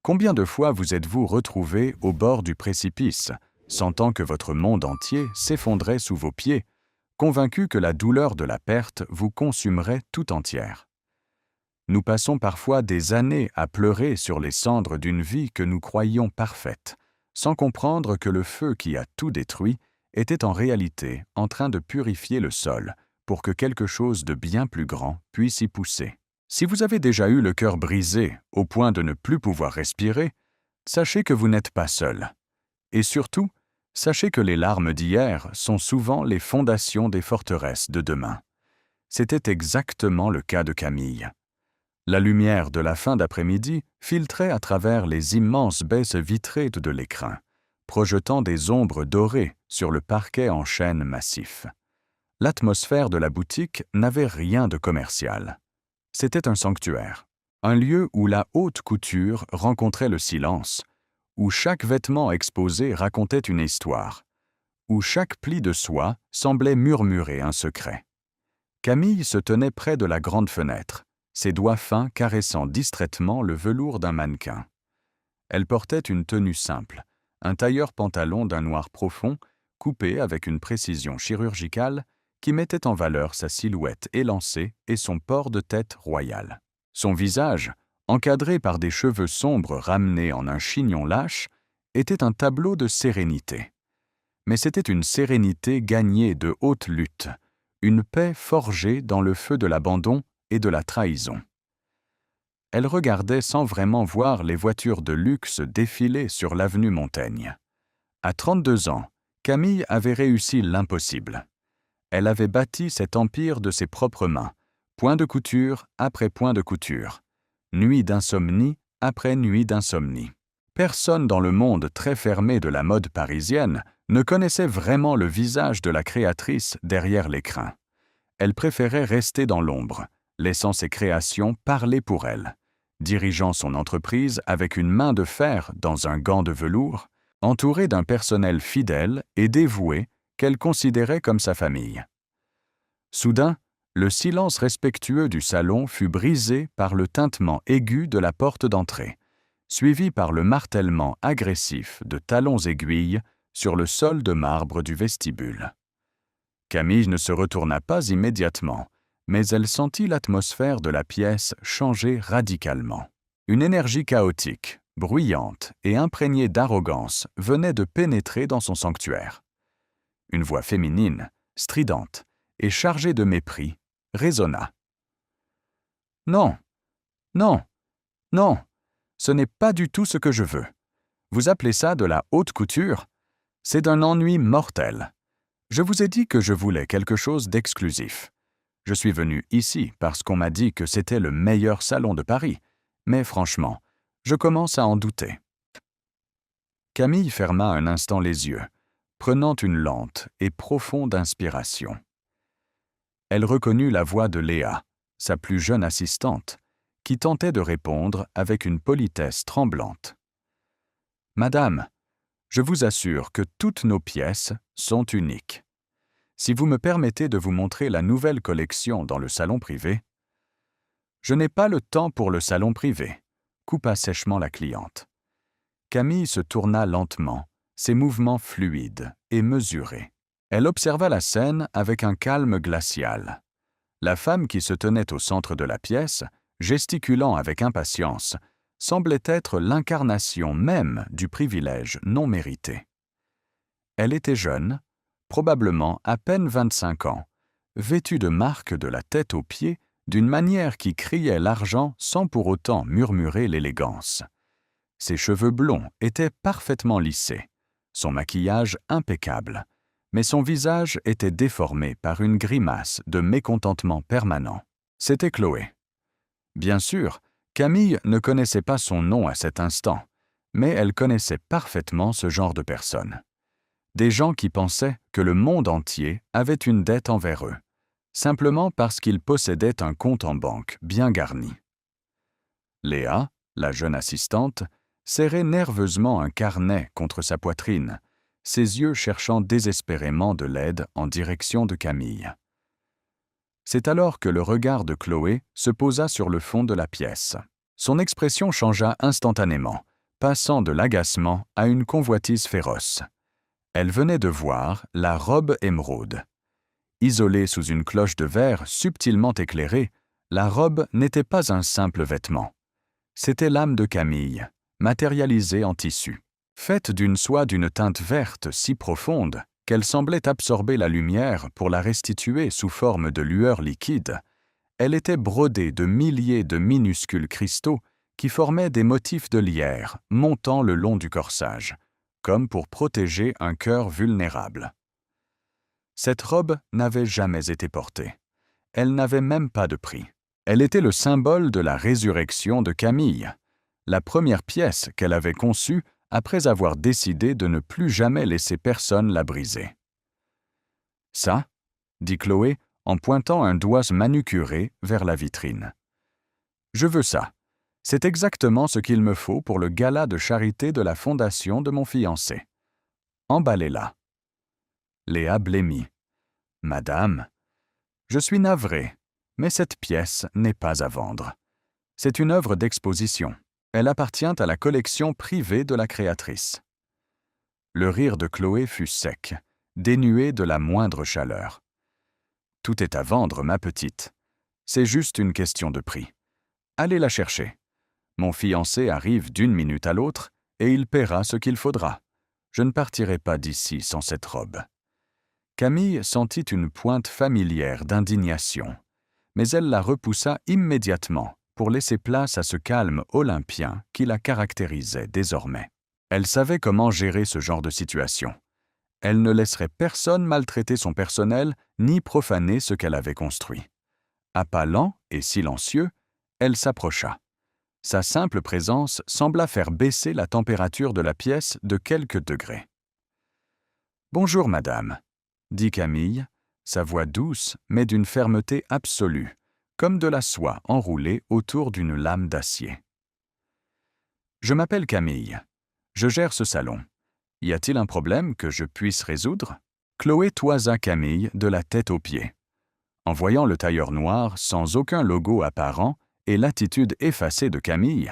Combien de fois vous êtes-vous retrouvé au bord du précipice, sentant que votre monde entier s'effondrait sous vos pieds, convaincu que la douleur de la perte vous consumerait tout entière? Nous passons parfois des années à pleurer sur les cendres d'une vie que nous croyions parfaite, sans comprendre que le feu qui a tout détruit était en réalité en train de purifier le sol pour que quelque chose de bien plus grand puisse y pousser. Si vous avez déjà eu le cœur brisé au point de ne plus pouvoir respirer, sachez que vous n'êtes pas seul. Et surtout, sachez que les larmes d'hier sont souvent les fondations des forteresses de demain. C'était exactement le cas de Camille. La lumière de la fin d'après-midi filtrait à travers les immenses baisses vitrées de l'écrin, projetant des ombres dorées sur le parquet en chêne massif. L'atmosphère de la boutique n'avait rien de commercial. C'était un sanctuaire, un lieu où la haute couture rencontrait le silence, où chaque vêtement exposé racontait une histoire, où chaque pli de soie semblait murmurer un secret. Camille se tenait près de la grande fenêtre, ses doigts fins caressant distraitement le velours d'un mannequin. Elle portait une tenue simple, un tailleur-pantalon d'un noir profond, coupé avec une précision chirurgicale qui mettait en valeur sa silhouette élancée et son port de tête royal. Son visage, encadré par des cheveux sombres ramenés en un chignon lâche, était un tableau de sérénité. Mais c'était une sérénité gagnée de haute lutte, une paix forgée dans le feu de l'abandon et de la trahison. Elle regardait sans vraiment voir les voitures de luxe défiler sur l'avenue Montaigne. À 32 ans, Camille avait réussi l'impossible. Elle avait bâti cet empire de ses propres mains, point de couture après point de couture, nuit d'insomnie après nuit d'insomnie. Personne dans le monde très fermé de la mode parisienne ne connaissait vraiment le visage de la créatrice derrière l'écrin. Elle préférait rester dans l'ombre, laissant ses créations parler pour elle, dirigeant son entreprise avec une main de fer dans un gant de velours, entourée d'un personnel fidèle et dévoué qu'elle considérait comme sa famille. Soudain, le silence respectueux du salon fut brisé par le tintement aigu de la porte d'entrée, suivi par le martèlement agressif de talons aiguilles sur le sol de marbre du vestibule. Camille ne se retourna pas immédiatement, mais elle sentit l'atmosphère de la pièce changer radicalement. Une énergie chaotique, bruyante et imprégnée d'arrogance venait de pénétrer dans son sanctuaire. Une voix féminine, stridente et chargée de mépris, résonna. « Non, non, non, ce n'est pas du tout ce que je veux. Vous appelez ça de la haute couture? C'est d'un ennui mortel. Je vous ai dit que je voulais quelque chose d'exclusif. Je suis venu ici parce qu'on m'a dit que c'était le meilleur salon de Paris, mais franchement, je commence à en douter. » Camille ferma un instant les yeux, prenant une lente et profonde inspiration. Elle reconnut la voix de Léa, sa plus jeune assistante, qui tentait de répondre avec une politesse tremblante. « Madame, je vous assure que toutes nos pièces sont uniques. Si vous me permettez de vous montrer la nouvelle collection dans le salon privé… » « Je n'ai pas le temps pour le salon privé », coupa sèchement la cliente. Camille se tourna lentement, ses mouvements fluides et mesurés. Elle observa la scène avec un calme glacial. La femme qui se tenait au centre de la pièce, gesticulant avec impatience, semblait être l'incarnation même du privilège non mérité. Elle était jeune, probablement à peine 25 ans, vêtue de marques de la tête aux pieds d'une manière qui criait l'argent sans pour autant murmurer l'élégance. Ses cheveux blonds étaient parfaitement lissés, son maquillage impeccable, mais son visage était déformé par une grimace de mécontentement permanent. C'était Chloé. Bien sûr, Camille ne connaissait pas son nom à cet instant, mais elle connaissait parfaitement ce genre de personnes. Des gens qui pensaient que le monde entier avait une dette envers eux, simplement parce qu'ils possédaient un compte en banque bien garni. Léa, la jeune assistante, serrait nerveusement un carnet contre sa poitrine, ses yeux cherchant désespérément de l'aide en direction de Camille. C'est alors que le regard de Chloé se posa sur le fond de la pièce. Son expression changea instantanément, passant de l'agacement à une convoitise féroce. Elle venait de voir la robe émeraude. Isolée sous une cloche de verre subtilement éclairée, la robe n'était pas un simple vêtement. C'était l'âme de Camille, matérialisée en tissu. Faite d'une soie d'une teinte verte si profonde qu'elle semblait absorber la lumière pour la restituer sous forme de lueur liquide, elle était brodée de milliers de minuscules cristaux qui formaient des motifs de lierre montant le long du corsage, comme pour protéger un cœur vulnérable. Cette robe n'avait jamais été portée. Elle n'avait même pas de prix. Elle était le symbole de la résurrection de Camille, la première pièce qu'elle avait conçue après avoir décidé de ne plus jamais laisser personne la briser. « Ça » dit Chloé en pointant un doigt manucuré vers la vitrine. « Je veux ça. C'est exactement ce qu'il me faut pour le gala de charité de la fondation de mon fiancé. Emballez-la. » Léa blêmit. « Madame, je suis navré, mais cette pièce n'est pas à vendre. C'est une œuvre d'exposition. Elle appartient à la collection privée de la créatrice. » Le rire de Chloé fut sec, dénué de la moindre chaleur. « Tout est à vendre, ma petite. C'est juste une question de prix. Allez la chercher. Mon fiancé arrive d'une minute à l'autre et il paiera ce qu'il faudra. Je ne partirai pas d'ici sans cette robe. » Camille sentit une pointe familière d'indignation, mais elle la repoussa immédiatement pour laisser place à ce calme olympien qui la caractérisait désormais. Elle savait comment gérer ce genre de situation. Elle ne laisserait personne maltraiter son personnel ni profaner ce qu'elle avait construit. À pas lents et silencieux, elle s'approcha. Sa simple présence sembla faire baisser la température de la pièce de quelques degrés. « Bonjour, madame, » dit Camille, sa voix douce mais d'une fermeté absolue, comme de la soie enroulée autour d'une lame d'acier. « Je m'appelle Camille. Je gère ce salon. Y a-t-il un problème que je puisse résoudre ?» Chloé toisa Camille de la tête aux pieds. En voyant le tailleur noir sans aucun logo apparent et l'attitude effacée de Camille,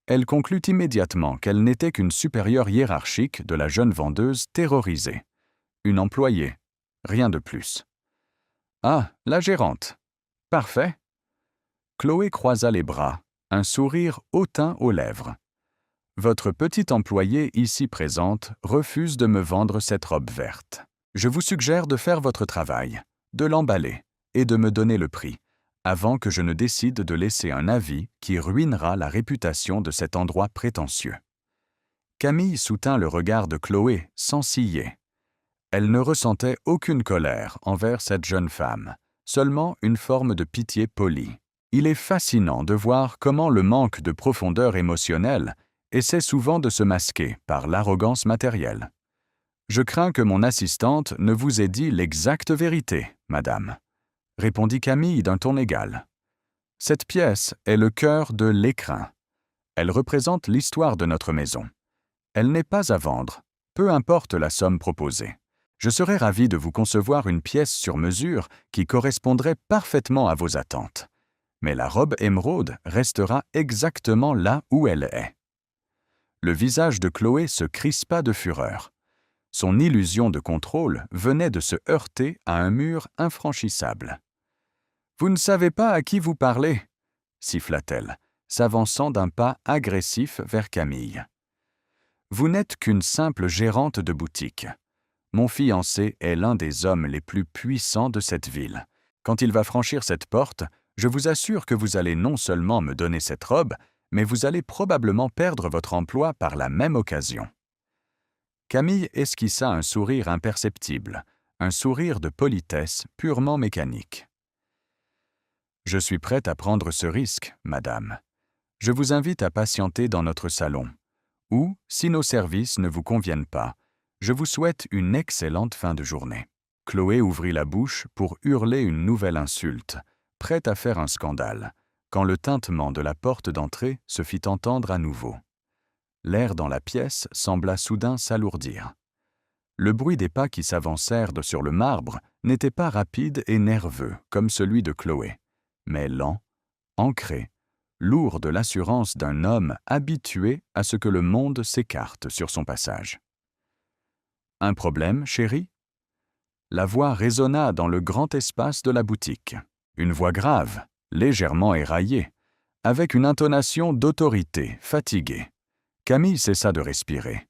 elle conclut immédiatement qu'elle n'était qu'une supérieure hiérarchique de la jeune vendeuse terrorisée. Une employée, rien de plus. « Ah, la gérante. Parfait. » Chloé croisa les bras, un sourire hautain aux lèvres. « Votre petite employée ici présente refuse de me vendre cette robe verte. Je vous suggère de faire votre travail, de l'emballer et de me donner le prix, avant que je ne décide de laisser un avis qui ruinera la réputation de cet endroit prétentieux. » Camille soutint le regard de Chloé sans ciller. Elle ne ressentait aucune colère envers cette jeune femme, seulement une forme de pitié polie. Il est fascinant de voir comment le manque de profondeur émotionnelle essaie souvent de se masquer par l'arrogance matérielle. « Je crains que mon assistante ne vous ait dit l'exacte vérité, madame, » répondit Camille d'un ton égal. « Cette pièce est le cœur de l'écrin. Elle représente l'histoire de notre maison. Elle n'est pas à vendre, peu importe la somme proposée. Je serais ravi de vous concevoir une pièce sur mesure qui correspondrait parfaitement à vos attentes. Mais la robe émeraude restera exactement là où elle est. » Le visage de Chloé se crispa de fureur. Son illusion de contrôle venait de se heurter à un mur infranchissable. « Vous ne savez pas à qui vous parlez » siffla-t-elle, s'avançant d'un pas agressif vers Camille. « Vous n'êtes qu'une simple gérante de boutique. Mon fiancé est l'un des hommes les plus puissants de cette ville. Quand il va franchir cette porte, je vous assure que vous allez non seulement me donner cette robe, mais vous allez probablement perdre votre emploi par la même occasion. » Camille esquissa un sourire imperceptible, un sourire de politesse purement mécanique. « Je suis prête à prendre ce risque, madame. Je vous invite à patienter dans notre salon. Ou, si nos services ne vous conviennent pas, je vous souhaite une excellente fin de journée. » Chloé ouvrit la bouche pour hurler une nouvelle insulte, prête à faire un scandale, quand le tintement de la porte d'entrée se fit entendre à nouveau. L'air dans la pièce sembla soudain s'alourdir. Le bruit des pas qui s'avancèrent sur le marbre n'était pas rapide et nerveux comme celui de Chloé, mais lent, ancré, lourd de l'assurance d'un homme habitué à ce que le monde s'écarte sur son passage. « Un problème, chérie ?» La voix résonna dans le grand espace de la boutique. Une voix grave, légèrement éraillée, avec une intonation d'autorité, fatiguée. Camille cessa de respirer.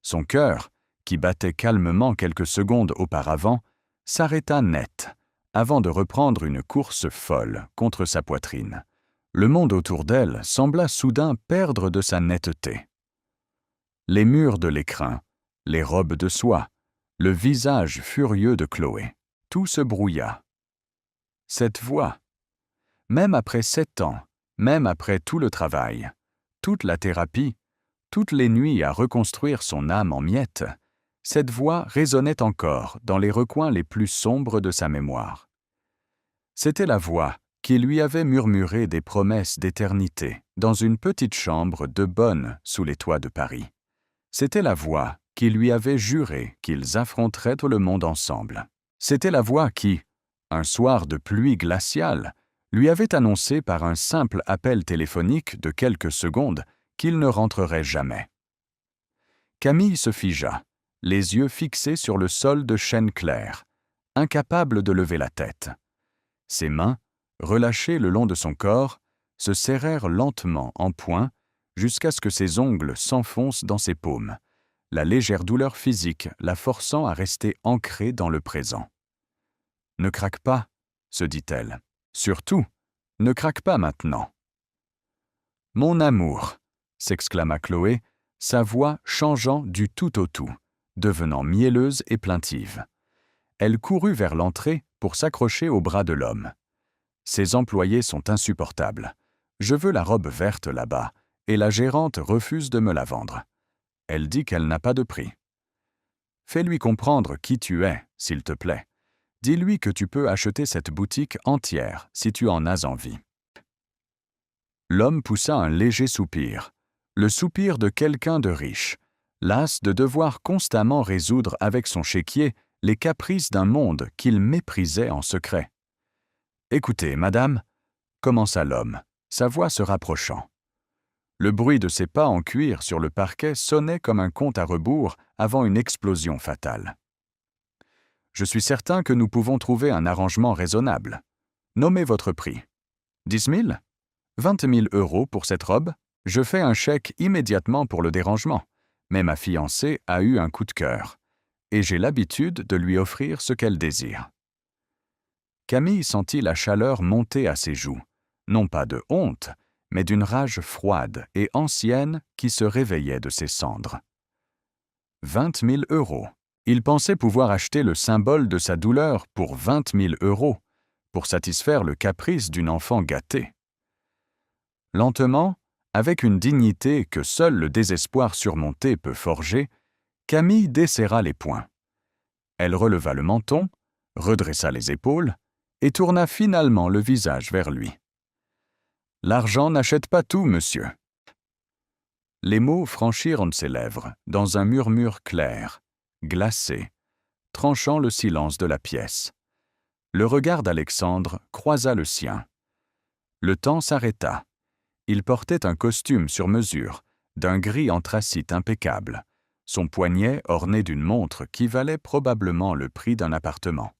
Son cœur, qui battait calmement quelques secondes auparavant, s'arrêta net, avant de reprendre une course folle contre sa poitrine. Le monde autour d'elle sembla soudain perdre de sa netteté. Les murs de l'écrin, les robes de soie, le visage furieux de Chloé, tout se brouilla. Cette voix, même après 7 ans, même après tout le travail, toute la thérapie, toutes les nuits à reconstruire son âme en miettes, cette voix résonnait encore dans les recoins les plus sombres de sa mémoire. C'était la voix qui lui avait murmuré des promesses d'éternité dans une petite chambre de bonne sous les toits de Paris. C'était la voix qui lui avait juré qu'ils affronteraient tout le monde ensemble. C'était la voix qui, un soir de pluie glaciale, lui avait annoncé par un simple appel téléphonique de quelques secondes qu'il ne rentrerait jamais. Camille se figea, les yeux fixés sur le sol de chêne clair, incapable de lever la tête. Ses mains, relâchées le long de son corps, se serrèrent lentement en poing jusqu'à ce que ses ongles s'enfoncent dans ses paumes, la légère douleur physique la forçant à rester ancrée dans le présent. « Ne craque pas, » se dit-elle. « Surtout, ne craque pas maintenant. »« Mon amour !» s'exclama Chloé, sa voix changeant du tout au tout, devenant mielleuse et plaintive. Elle courut vers l'entrée pour s'accrocher au bras de l'homme. « Ces employés sont insupportables. Je veux la robe verte là-bas, et la gérante refuse de me la vendre. Elle dit qu'elle n'a pas de prix. Fais-lui comprendre qui tu es, s'il te plaît. Dis-lui que tu peux acheter cette boutique entière si tu en as envie. » L'homme poussa un léger soupir, le soupir de quelqu'un de riche, las de devoir constamment résoudre avec son chéquier les caprices d'un monde qu'il méprisait en secret. « Écoutez, madame, » commença l'homme, sa voix se rapprochant. Le bruit de ses pas en cuir sur le parquet sonnait comme un compte à rebours avant une explosion fatale. « Je suis certain que nous pouvons trouver un arrangement raisonnable. Nommez votre prix. 10 000 20 000 € pour cette robe? Je fais un chèque immédiatement pour le dérangement, mais ma fiancée a eu un coup de cœur, et j'ai l'habitude de lui offrir ce qu'elle désire. » Camille sentit la chaleur monter à ses joues, non pas de honte, mais d'une rage froide et ancienne qui se réveillait de ses cendres. 20 000 €. Il pensait pouvoir acheter le symbole de sa douleur pour 20 000 €, pour satisfaire le caprice d'une enfant gâtée. Lentement, avec une dignité que seul le désespoir surmonté peut forger, Camille desserra les poings. Elle releva le menton, redressa les épaules et tourna finalement le visage vers lui. « L'argent n'achète pas tout, monsieur. » Les mots franchirent de ses lèvres dans un murmure clair, glacé, tranchant le silence de la pièce. Le regard d'Alexandre croisa le sien. Le temps s'arrêta. Il portait un costume sur mesure, d'un gris anthracite impeccable, son poignet orné d'une montre qui valait probablement le prix d'un appartement.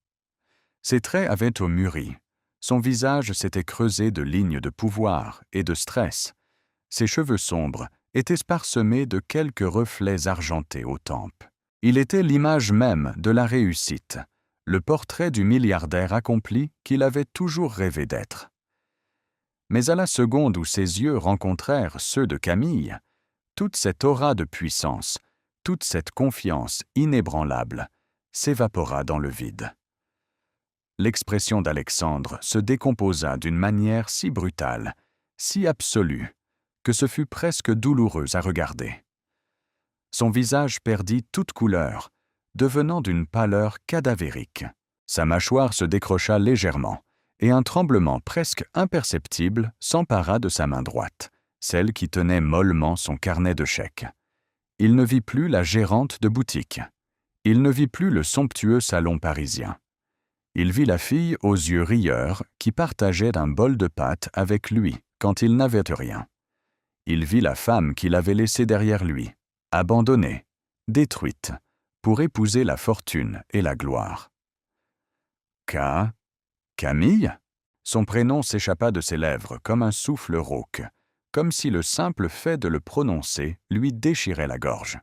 Ses traits avaient mûri. Son visage s'était creusé de lignes de pouvoir et de stress. Ses cheveux sombres étaient parsemés de quelques reflets argentés aux tempes. Il était l'image même de la réussite, le portrait du milliardaire accompli qu'il avait toujours rêvé d'être. Mais à la seconde où ses yeux rencontrèrent ceux de Camille, toute cette aura de puissance, toute cette confiance inébranlable, s'évapora dans le vide. L'expression d'Alexandre se décomposa d'une manière si brutale, si absolue, que ce fut presque douloureux à regarder. Son visage perdit toute couleur, devenant d'une pâleur cadavérique. Sa mâchoire se décrocha légèrement, et un tremblement presque imperceptible s'empara de sa main droite, celle qui tenait mollement son carnet de chèques. Il ne vit plus la gérante de boutique. Il ne vit plus le somptueux salon parisien. Il vit la fille aux yeux rieurs qui partageait un bol de pâtes avec lui, quand il n'avait rien. Il vit la femme qu'il avait laissée derrière lui, abandonnée, détruite, pour épouser la fortune et la gloire. Camille? Son prénom s'échappa de ses lèvres comme un souffle rauque, comme si le simple fait de le prononcer lui déchirait la gorge.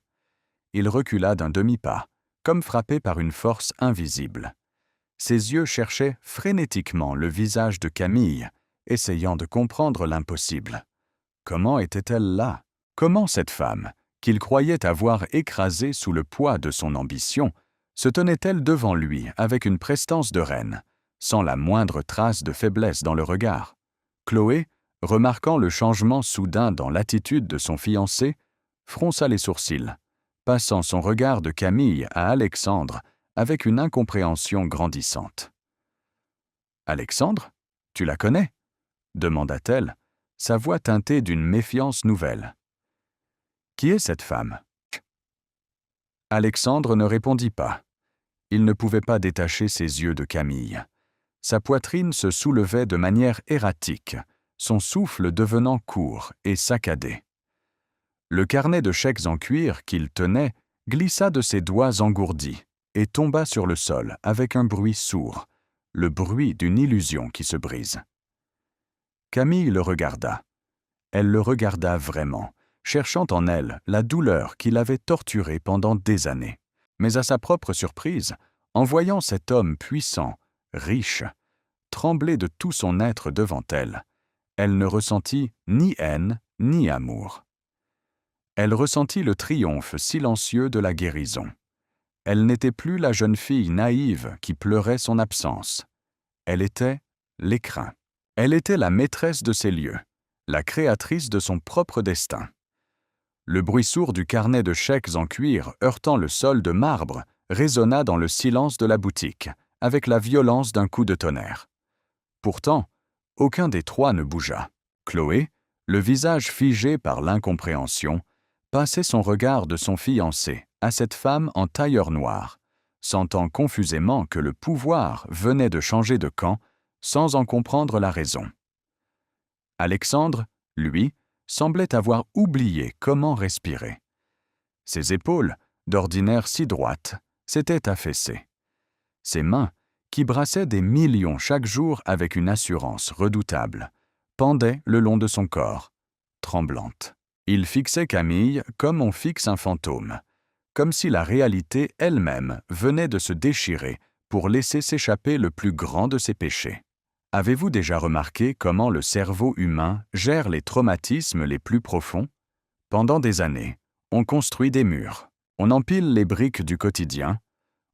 Il recula d'un demi-pas, comme frappé par une force invisible. Ses yeux cherchaient frénétiquement le visage de Camille, essayant de comprendre l'impossible. Comment était-elle là? Comment cette femme, qu'il croyait avoir écrasée sous le poids de son ambition, se tenait-elle devant lui avec une prestance de reine, sans la moindre trace de faiblesse dans le regard? Chloé, remarquant le changement soudain dans l'attitude de son fiancé, fronça les sourcils, passant son regard de Camille à Alexandre avec une incompréhension grandissante. « Alexandre, tu la connais ?» demanda-t-elle, sa voix teintée d'une méfiance nouvelle. « Qui est cette femme ?» Alexandre ne répondit pas. Il ne pouvait pas détacher ses yeux de Camille. Sa poitrine se soulevait de manière erratique, son souffle devenant court et saccadé. Le carnet de chèques en cuir qu'il tenait glissa de ses doigts engourdis et tomba sur le sol avec un bruit sourd, le bruit d'une illusion qui se brise. Camille le regarda. Elle le regarda vraiment, cherchant en elle la douleur qui l'avait torturée pendant des années. Mais à sa propre surprise, en voyant cet homme puissant, riche, trembler de tout son être devant elle, elle ne ressentit ni haine ni amour. Elle ressentit le triomphe silencieux de la guérison. Elle n'était plus la jeune fille naïve qui pleurait son absence. Elle était l'écrin. Elle était la maîtresse de ses lieux, la créatrice de son propre destin. Le bruit sourd du carnet de chèques en cuir heurtant le sol de marbre résonna dans le silence de la boutique, avec la violence d'un coup de tonnerre. Pourtant, aucun des trois ne bougea. Chloé, le visage figé par l'incompréhension, passait son regard de son fiancé à cette femme en tailleur noir, sentant confusément que le pouvoir venait de changer de camp sans en comprendre la raison. Alexandre, lui, semblait avoir oublié comment respirer. Ses épaules, d'ordinaire si droites, s'étaient affaissées. Ses mains, qui brassaient des millions chaque jour avec une assurance redoutable, pendaient le long de son corps, tremblantes. Il fixait Camille comme on fixe un fantôme, comme si la réalité elle-même venait de se déchirer pour laisser s'échapper le plus grand de ses péchés. Avez-vous déjà remarqué comment le cerveau humain gère les traumatismes les plus profonds? Pendant des années, on construit des murs, on empile les briques du quotidien,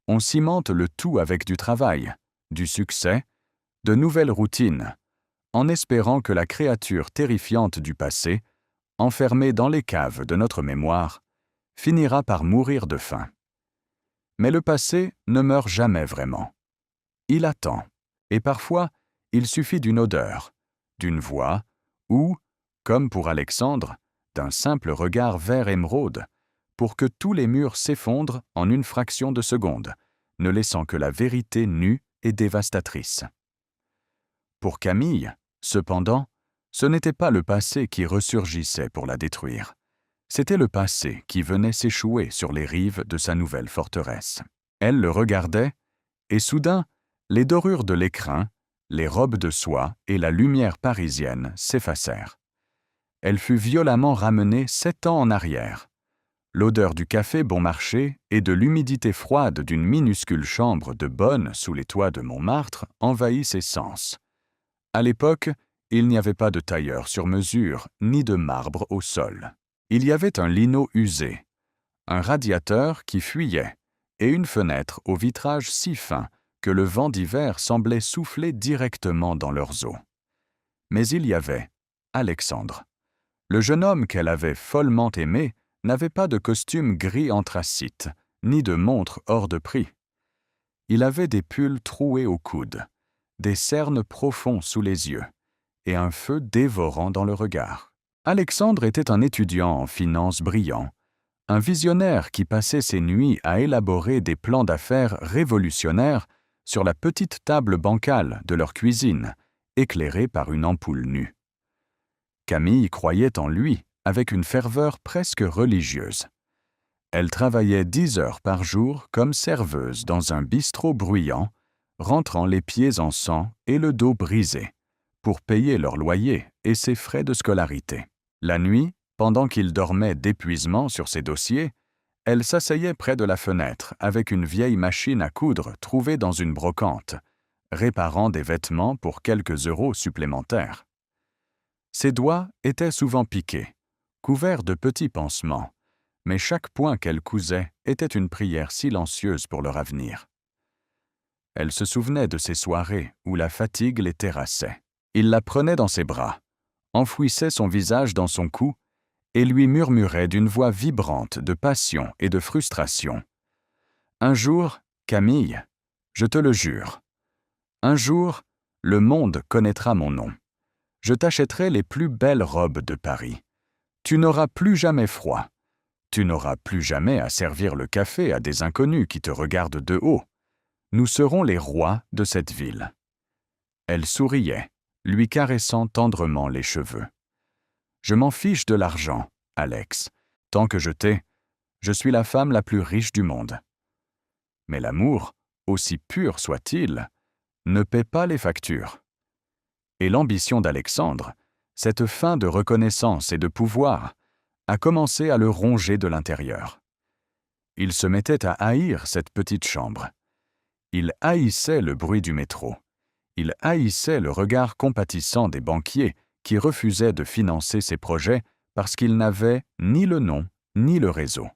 on cimente le tout avec du travail, du succès, de nouvelles routines, en espérant que la créature terrifiante du passé, enfermée dans les caves de notre mémoire, finira par mourir de faim. Mais le passé ne meurt jamais vraiment. Il attend, et parfois, il suffit d'une odeur, d'une voix, ou, comme pour Alexandre, d'un simple regard vert émeraude, pour que tous les murs s'effondrent en une fraction de seconde, ne laissant que la vérité nue et dévastatrice. Pour Camille, cependant, ce n'était pas le passé qui ressurgissait pour la détruire. C'était le passé qui venait s'échouer sur les rives de sa nouvelle forteresse. Elle le regardait, et soudain, les dorures de l'écrin, les robes de soie et la lumière parisienne s'effacèrent. Elle fut violemment ramenée 7 ans en arrière. L'odeur du café bon marché et de l'humidité froide d'une minuscule chambre de bonne sous les toits de Montmartre envahit ses sens. À l'époque, il n'y avait pas de tailleur sur mesure ni de marbre au sol. Il y avait un lino usé, un radiateur qui fuyait et une fenêtre au vitrage si fin que le vent d'hiver semblait souffler directement dans leurs os. Mais il y avait Alexandre. Le jeune homme qu'elle avait follement aimé n'avait pas de costume gris anthracite, ni de montre hors de prix. Il avait des pulls troués au coude, des cernes profonds sous les yeux, et un feu dévorant dans le regard. Alexandre était un étudiant en finance brillant, un visionnaire qui passait ses nuits à élaborer des plans d'affaires révolutionnaires sur la petite table bancale de leur cuisine, éclairée par une ampoule nue. Camille croyait en lui avec une ferveur presque religieuse. Elle travaillait 10 heures par jour comme serveuse dans un bistrot bruyant, rentrant les pieds en sang et le dos brisé, pour payer leur loyer et ses frais de scolarité. La nuit, pendant qu'il dormait d'épuisement sur ses dossiers, elle s'asseyait près de la fenêtre avec une vieille machine à coudre trouvée dans une brocante, réparant des vêtements pour quelques euros supplémentaires. Ses doigts étaient souvent piqués, couverts de petits pansements, mais chaque point qu'elle cousait était une prière silencieuse pour leur avenir. Elle se souvenait de ces soirées où la fatigue les terrassait. Il la prenait dans ses bras, enfouissait son visage dans son cou et lui murmurait d'une voix vibrante de passion et de frustration. « Un jour, Camille, je te le jure, un jour, le monde connaîtra mon nom. Je t'achèterai les plus belles robes de Paris. Tu n'auras plus jamais froid. Tu n'auras plus jamais à servir le café à des inconnus qui te regardent de haut. Nous serons les rois de cette ville. » Elle souriait, lui caressant tendrement les cheveux. « Je m'en fiche de l'argent, Alex. Tant que je t'ai, je suis la femme la plus riche du monde. Mais l'amour, aussi pur soit-il, ne paie pas les factures. » Et l'ambition d'Alexandre, cette faim de reconnaissance et de pouvoir, a commencé à le ronger de l'intérieur. Il se mettait à haïr cette petite chambre. Il haïssait le bruit du métro. Il haïssait le regard compatissant des banquiers qui refusaient de financer ses projets parce qu'ils n'avaient ni le nom ni le réseau.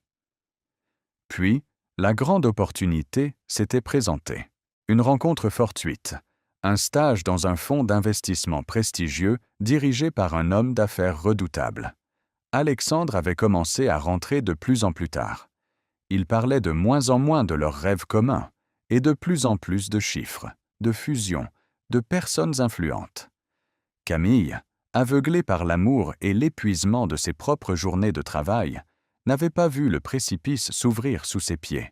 Puis, la grande opportunité s'était présentée. Une rencontre fortuite, un stage dans un fonds d'investissement prestigieux dirigé par un homme d'affaires redoutable. Alexandre avait commencé à rentrer de plus en plus tard. Il parlait de moins en moins de leurs rêves communs et de plus en plus de chiffres, de fusions, de personnes influentes. Camille, aveuglée par l'amour et l'épuisement de ses propres journées de travail, n'avait pas vu le précipice s'ouvrir sous ses pieds.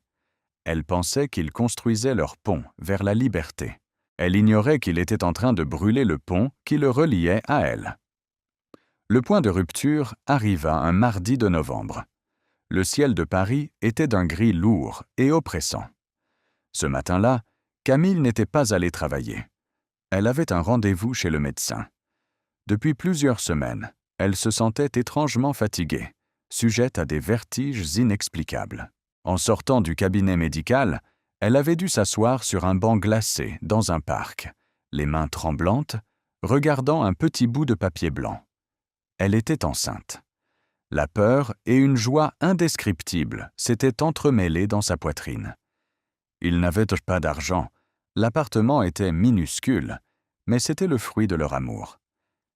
Elle pensait qu'il construisait leur pont vers la liberté. Elle ignorait qu'il était en train de brûler le pont qui le reliait à elle. Le point de rupture arriva un mardi de novembre. Le ciel de Paris était d'un gris lourd et oppressant. Ce matin-là, Camille n'était pas allée travailler. Elle avait un rendez-vous chez le médecin. Depuis plusieurs semaines, elle se sentait étrangement fatiguée, sujette à des vertiges inexplicables. En sortant du cabinet médical, elle avait dû s'asseoir sur un banc glacé dans un parc, les mains tremblantes, regardant un petit bout de papier blanc. Elle était enceinte. La peur et une joie indescriptible s'étaient entremêlées dans sa poitrine. Ils n'avaient pas d'argent, l'appartement était minuscule, mais c'était le fruit de leur amour.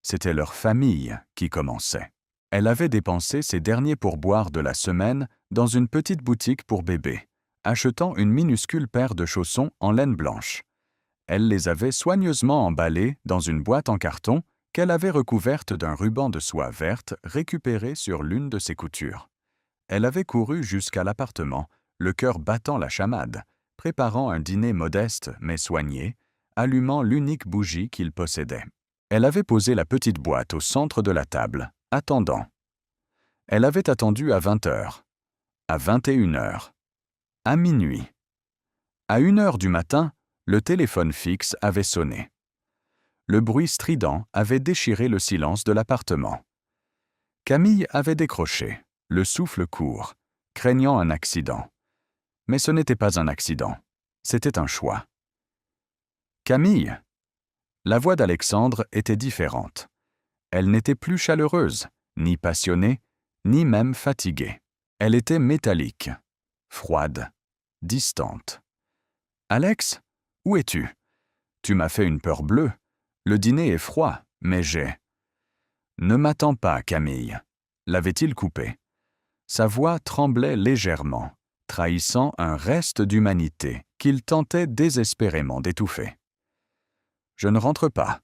C'était leur famille qui commençait. Elle avait dépensé ses derniers pourboires de la semaine dans une petite boutique pour bébés, achetant une minuscule paire de chaussons en laine blanche. Elle les avait soigneusement emballés dans une boîte en carton qu'elle avait recouverte d'un ruban de soie verte récupéré sur l'une de ses coutures. Elle avait couru jusqu'à l'appartement, le cœur battant la chamade, préparant un dîner modeste mais soigné, allumant l'unique bougie qu'il possédait. Elle avait posé la petite boîte au centre de la table, attendant. Elle avait attendu à 20 heures, à 21 heures, à minuit. À 1 heure du matin, le téléphone fixe avait sonné. Le bruit strident avait déchiré le silence de l'appartement. Camille avait décroché, le souffle court, craignant un accident. Mais ce n'était pas un accident, c'était un choix. « Camille !» La voix d'Alexandre était différente. Elle n'était plus chaleureuse, ni passionnée, ni même fatiguée. Elle était métallique, froide, distante. « Alex, où es-tu ? Tu m'as fait une peur bleue. Le dîner est froid, mais j'ai... » « Ne m'attends pas, Camille. » L'avait-il coupé. Sa voix tremblait légèrement, trahissant un reste d'humanité qu'il tentait désespérément d'étouffer. « Je ne rentre pas,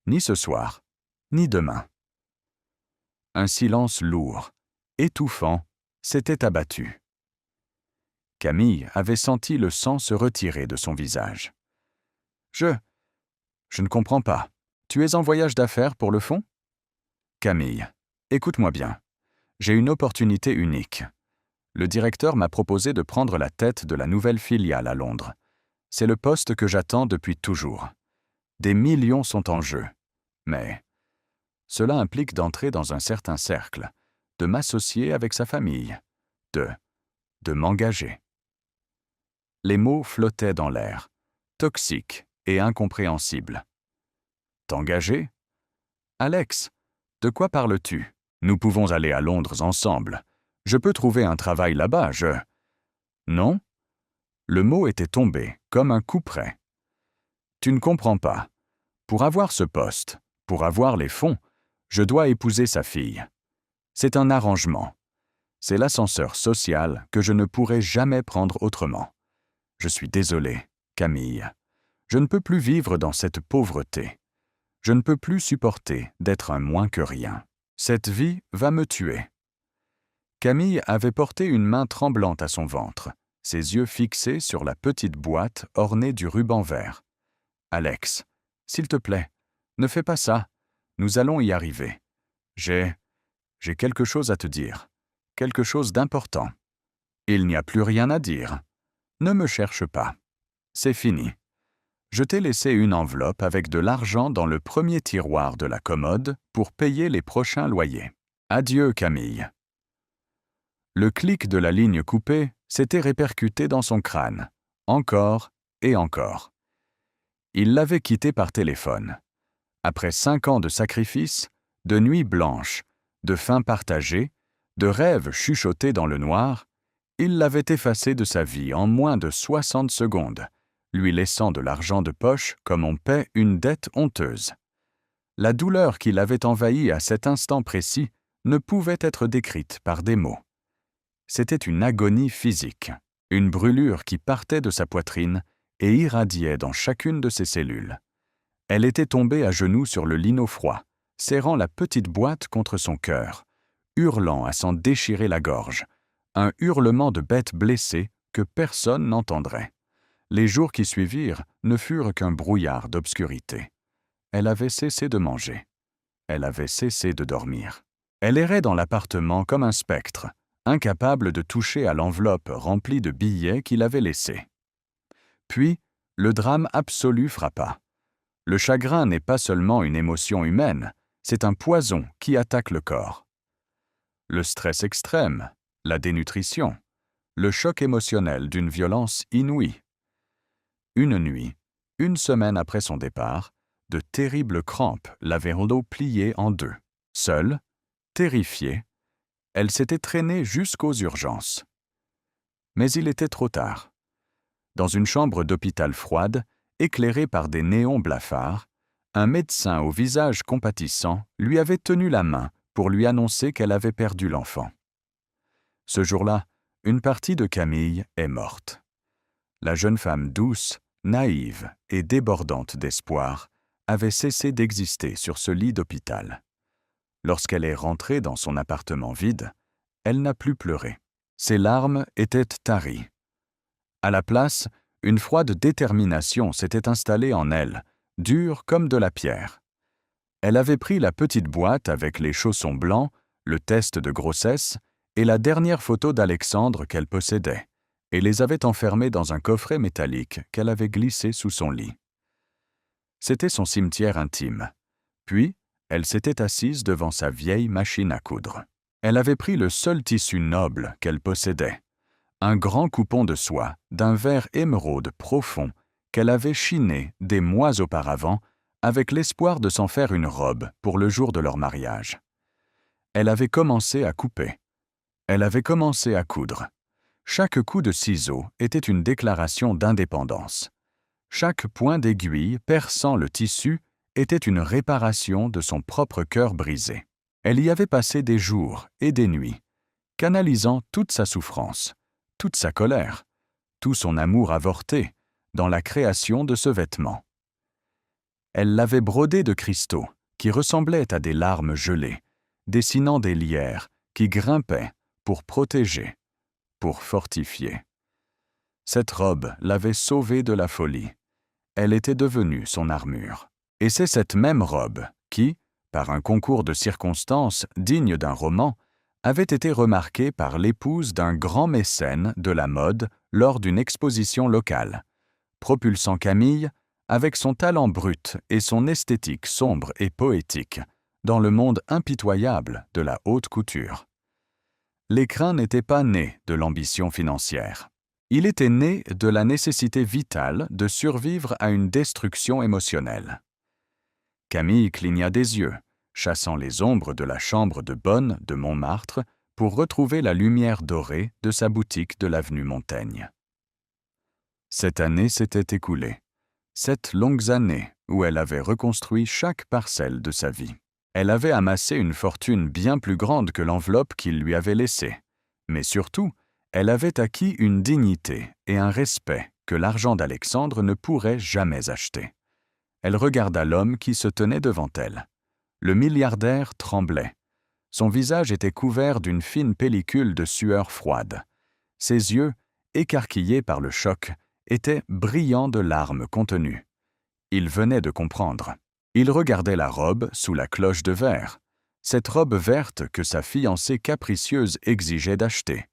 ni ce soir, ni demain. » Un silence lourd, étouffant, s'était abattu. Camille avait senti le sang se retirer de son visage. « Je ne comprends pas. Tu es en voyage d'affaires pour le fond ? » Camille, écoute-moi bien. J'ai une opportunité unique. Le directeur m'a proposé de prendre la tête de la nouvelle filiale à Londres. C'est le poste que j'attends depuis toujours. Des millions sont en jeu. Mais cela implique d'entrer dans un certain cercle, de m'associer avec sa famille, de m'engager. Les mots flottaient dans l'air, toxiques et incompréhensibles. T'engager? Alex, de quoi parles-tu? Nous pouvons aller à Londres ensemble. Je peux trouver un travail là-bas, Non? Le mot était tombé, comme un coup près. Tu ne comprends pas. Pour avoir ce poste, pour avoir les fonds, je dois épouser sa fille. C'est un arrangement. C'est l'ascenseur social que je ne pourrai jamais prendre autrement. Je suis désolé, Camille. Je ne peux plus vivre dans cette pauvreté. Je ne peux plus supporter d'être un moins que rien. Cette vie va me tuer. Camille avait porté une main tremblante à son ventre, ses yeux fixés sur la petite boîte ornée du ruban vert. « Alex, s'il te plaît, ne fais pas ça. Nous allons y arriver. J'ai quelque chose à te dire. Quelque chose d'important. Il n'y a plus rien à dire. Ne me cherche pas. C'est fini. Je t'ai laissé une enveloppe avec de l'argent dans le premier tiroir de la commode pour payer les prochains loyers. Adieu, Camille. » Le clic de la ligne coupée s'était répercuté dans son crâne, encore et encore. Il l'avait quitté par téléphone. Après 5 ans de sacrifices, de nuits blanches, de faim partagée, de rêves chuchotés dans le noir, il l'avait effacé de sa vie en moins de 60 secondes, lui laissant de l'argent de poche comme on paie une dette honteuse. La douleur qui l'avait envahi à cet instant précis ne pouvait être décrite par des mots. C'était une agonie physique, une brûlure qui partait de sa poitrine et irradiait dans chacune de ses cellules. Elle était tombée à genoux sur le lino froid, serrant la petite boîte contre son cœur, hurlant à s'en déchirer la gorge, un hurlement de bête blessée que personne n'entendrait. Les jours qui suivirent ne furent qu'un brouillard d'obscurité. Elle avait cessé de manger. Elle avait cessé de dormir. Elle errait dans l'appartement comme un spectre, incapable de toucher à l'enveloppe remplie de billets qu'il avait laissés. Puis, le drame absolu frappa. Le chagrin n'est pas seulement une émotion humaine, c'est un poison qui attaque le corps. Le stress extrême, la dénutrition, le choc émotionnel d'une violence inouïe. Une nuit, 1 semaine après son départ, de terribles crampes l'avaient pliée en 2. Seule, terrifiée, elle s'était traînée jusqu'aux urgences. Mais il était trop tard. Dans une chambre d'hôpital froide, éclairée par des néons blafards, un médecin au visage compatissant lui avait tenu la main pour lui annoncer qu'elle avait perdu l'enfant. Ce jour-là, une partie de Camille est morte. La jeune femme douce, naïve et débordante d'espoir avait cessé d'exister sur ce lit d'hôpital. Lorsqu'elle est rentrée dans son appartement vide, elle n'a plus pleuré. Ses larmes étaient taries. À la place, une froide détermination s'était installée en elle, dure comme de la pierre. Elle avait pris la petite boîte avec les chaussons blancs, le test de grossesse et la dernière photo d'Alexandre qu'elle possédait, et les avait enfermés dans un coffret métallique qu'elle avait glissé sous son lit. C'était son cimetière intime. Puis, elle s'était assise devant sa vieille machine à coudre. Elle avait pris le seul tissu noble qu'elle possédait, un grand coupon de soie d'un vert émeraude profond qu'elle avait chiné des mois auparavant avec l'espoir de s'en faire une robe pour le jour de leur mariage. Elle avait commencé à couper. Elle avait commencé à coudre. Chaque coup de ciseau était une déclaration d'indépendance. Chaque point d'aiguille perçant le tissu était une réparation de son propre cœur brisé. Elle y avait passé des jours et des nuits, canalisant toute sa souffrance, toute sa colère, tout son amour avorté dans la création de ce vêtement. Elle l'avait brodé de cristaux qui ressemblaient à des larmes gelées, dessinant des lierres qui grimpaient pour protéger, pour fortifier. Cette robe l'avait sauvée de la folie. Elle était devenue son armure. Et c'est cette même robe qui, par un concours de circonstances digne d'un roman, avait été remarquée par l'épouse d'un grand mécène de la mode lors d'une exposition locale, propulsant Camille, avec son talent brut et son esthétique sombre et poétique, dans le monde impitoyable de la haute couture. L'écrin n'était pas né de l'ambition financière. Il était né de la nécessité vitale de survivre à une destruction émotionnelle. Camille cligna des yeux, chassant les ombres de la chambre de bonne de Montmartre pour retrouver la lumière dorée de sa boutique de l'avenue Montaigne. 7 années s'étaient écoulées. 7 longues années où elle avait reconstruit chaque parcelle de sa vie. Elle avait amassé une fortune bien plus grande que l'enveloppe qu'il lui avait laissée. Mais surtout, elle avait acquis une dignité et un respect que l'argent d'Alexandre ne pourrait jamais acheter. Elle regarda l'homme qui se tenait devant elle. Le milliardaire tremblait. Son visage était couvert d'une fine pellicule de sueur froide. Ses yeux, écarquillés par le choc, étaient brillants de larmes contenues. Il venait de comprendre. Il regardait la robe sous la cloche de verre, cette robe verte que sa fiancée capricieuse exigeait d'acheter.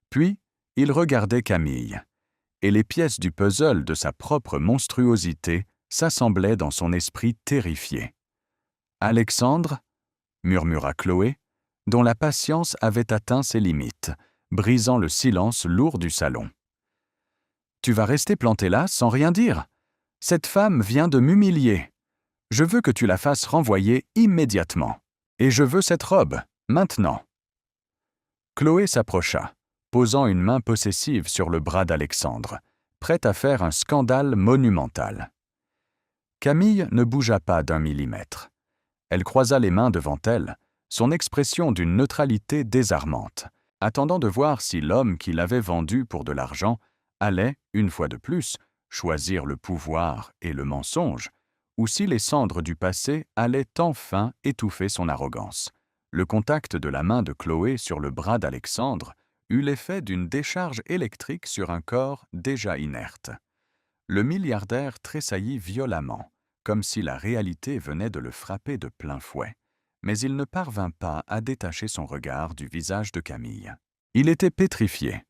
Puis, il regardait Camille, et les pièces du puzzle de sa propre monstruosité s'assemblaient dans son esprit terrifié. « Alexandre » murmura Chloé, dont la patience avait atteint ses limites, brisant le silence lourd du salon. « Tu vas rester planté là sans rien dire. Cette femme vient de m'humilier. Je veux que tu la fasses renvoyer immédiatement. Et je veux cette robe, maintenant. » Chloé s'approcha, posant une main possessive sur le bras d'Alexandre, prête à faire un scandale monumental. Camille ne bougea pas d'un millimètre. Elle croisa les mains devant elle, son expression d'une neutralité désarmante, attendant de voir si l'homme qui l'avait vendue pour de l'argent allait, une fois de plus, choisir le pouvoir et le mensonge, ou si les cendres du passé allaient enfin étouffer son arrogance. Le contact de la main de Chloé sur le bras d'Alexandre eut l'effet d'une décharge électrique sur un corps déjà inerte. Le milliardaire tressaillit violemment, comme si la réalité venait de le frapper de plein fouet, mais il ne parvint pas à détacher son regard du visage de Camille. Il était pétrifié,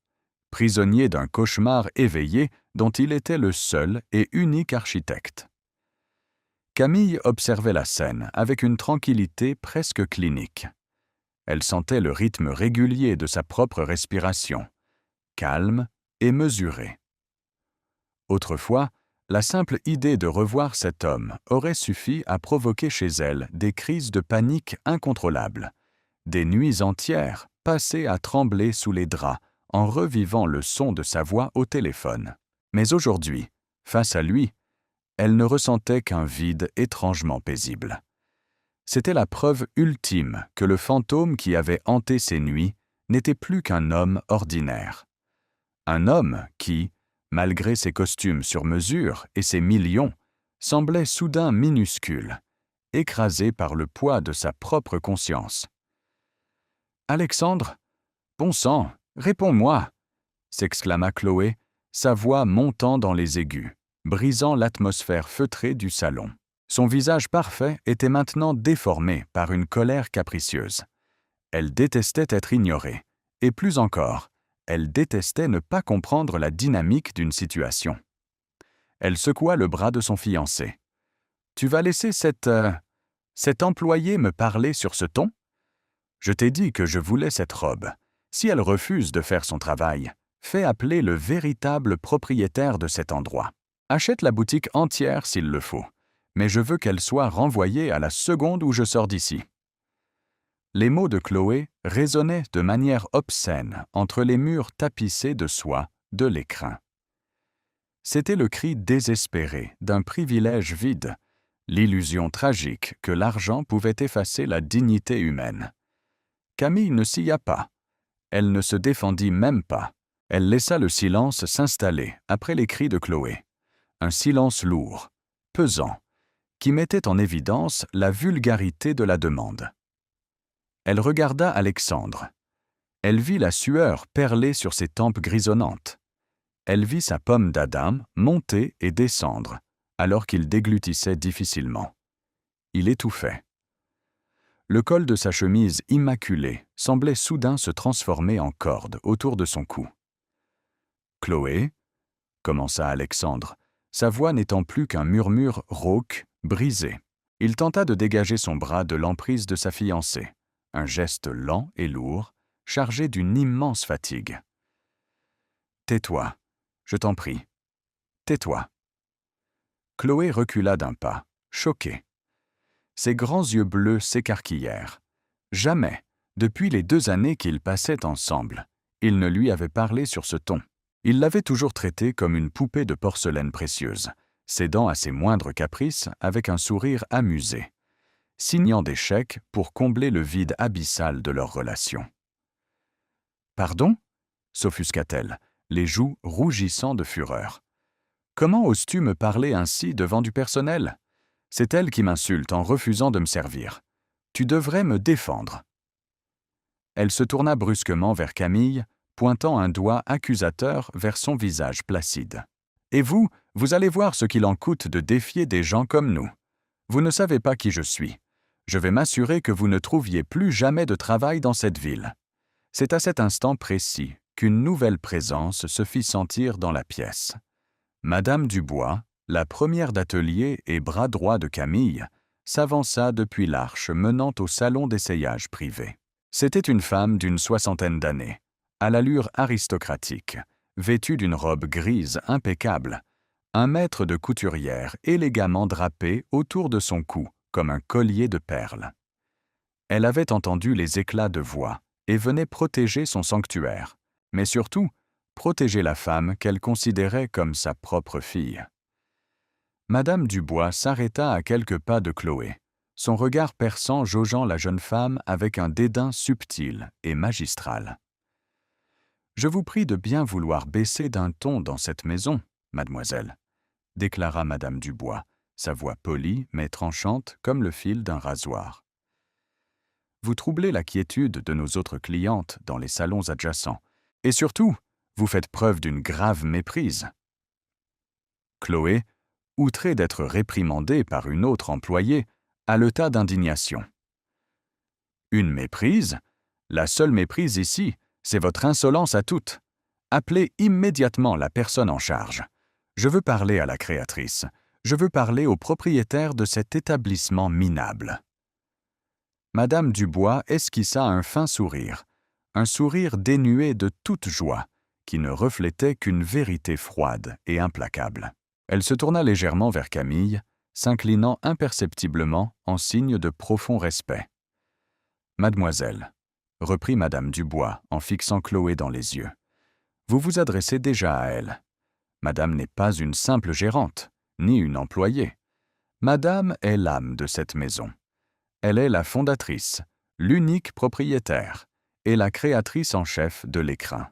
prisonnier d'un cauchemar éveillé dont il était le seul et unique architecte. Camille observait la scène avec une tranquillité presque clinique. Elle sentait le rythme régulier de sa propre respiration, calme et mesuré. Autrefois, la simple idée de revoir cet homme aurait suffi à provoquer chez elle des crises de panique incontrôlables, des nuits entières passées à trembler sous les draps en revivant le son de sa voix au téléphone. Mais aujourd'hui, face à lui, elle ne ressentait qu'un vide étrangement paisible. C'était la preuve ultime que le fantôme qui avait hanté ses nuits n'était plus qu'un homme ordinaire. Un homme qui, malgré ses costumes sur mesure et ses millions, semblait soudain minuscule, écrasé par le poids de sa propre conscience. « Alexandre, bon sang, réponds-moi » s'exclama Chloé, sa voix montant dans les aigus, brisant l'atmosphère feutrée du salon. Son visage parfait était maintenant déformé par une colère capricieuse. Elle détestait être ignorée, et plus encore, elle détestait ne pas comprendre la dynamique d'une situation. Elle secoua le bras de son fiancé. « Tu vas laisser cet employé me parler sur ce ton? Je t'ai dit que je voulais cette robe. Si elle refuse de faire son travail, fais appeler le véritable propriétaire de cet endroit. Achète la boutique entière s'il le faut, mais je veux qu'elle soit renvoyée à la seconde où je sors d'ici. » Les mots de Chloé résonnaient de manière obscène entre les murs tapissés de soie de l'écrin. C'était le cri désespéré d'un privilège vide, l'illusion tragique que l'argent pouvait effacer la dignité humaine. Camille ne scia pas. Elle ne se défendit même pas. Elle laissa le silence s'installer après les cris de Chloé. Un silence lourd, pesant, qui mettait en évidence la vulgarité de la demande. Elle regarda Alexandre. Elle vit la sueur perler sur ses tempes grisonnantes. Elle vit sa pomme d'Adam monter et descendre, alors qu'il déglutissait difficilement. Il étouffait. Le col de sa chemise immaculée semblait soudain se transformer en corde autour de son cou. « Chloé » commença Alexandre, sa voix n'étant plus qu'un murmure rauque, brisé. Il tenta de dégager son bras de l'emprise de sa fiancée, un geste lent et lourd, chargé d'une immense fatigue. « Tais-toi, je t'en prie. Tais-toi. » Chloé recula d'un pas, choquée. Ses grands yeux bleus s'écarquillèrent. Jamais, depuis les 2 années qu'ils passaient ensemble, il ne lui avait parlé sur ce ton. Il l'avait toujours traitée comme une poupée de porcelaine précieuse, cédant à ses moindres caprices avec un sourire amusé, signant des chèques pour combler le vide abyssal de leur relation. « Pardon » s'offusqua-t-elle, les joues rougissant de fureur. « Comment oses-tu me parler ainsi devant du personnel ? C'est elle qui m'insulte en refusant de me servir. Tu devrais me défendre. » Elle se tourna brusquement vers Camille, pointant un doigt accusateur vers son visage placide. « Et vous, vous allez voir ce qu'il en coûte de défier des gens comme nous. Vous ne savez pas qui je suis. Je vais m'assurer que vous ne trouviez plus jamais de travail dans cette ville. » C'est à cet instant précis qu'une nouvelle présence se fit sentir dans la pièce. Madame Dubois, la première d'atelier et bras droit de Camille, s'avança depuis l'arche menant au salon d'essayage privé. C'était une femme d'une 60aine d'années, à l'allure aristocratique, vêtue d'une robe grise impeccable, un mètre de couturière élégamment drapé autour de son cou comme un collier de perles. Elle avait entendu les éclats de voix et venait protéger son sanctuaire, mais surtout protéger la femme qu'elle considérait comme sa propre fille. Madame Dubois s'arrêta à quelques pas de Chloé, son regard perçant jaugeant la jeune femme avec un dédain subtil et magistral. « Je vous prie de bien vouloir baisser d'un ton dans cette maison, mademoiselle, » déclara Madame Dubois, sa voix polie mais tranchante comme le fil d'un rasoir. « Vous troublez la quiétude de nos autres clientes dans les salons adjacents, et surtout, vous faites preuve d'une grave méprise. » Chloé, outrée d'être réprimandée par une autre employée, haleta d'indignation. « Une méprise ? La seule méprise ici, c'est votre insolence à toutes. Appelez immédiatement la personne en charge. Je veux parler à la créatrice. Je veux parler au propriétaire de cet établissement minable. » Madame Dubois esquissa un fin sourire, un sourire dénué de toute joie, qui ne reflétait qu'une vérité froide et implacable. Elle se tourna légèrement vers Camille, s'inclinant imperceptiblement en signe de profond respect. « Mademoiselle, » reprit Madame Dubois en fixant Chloé dans les yeux, « vous vous adressez déjà à elle. Madame n'est pas une simple gérante, ni une employée. Madame est l'âme de cette maison. Elle est la fondatrice, l'unique propriétaire et la créatrice en chef de l'écrin.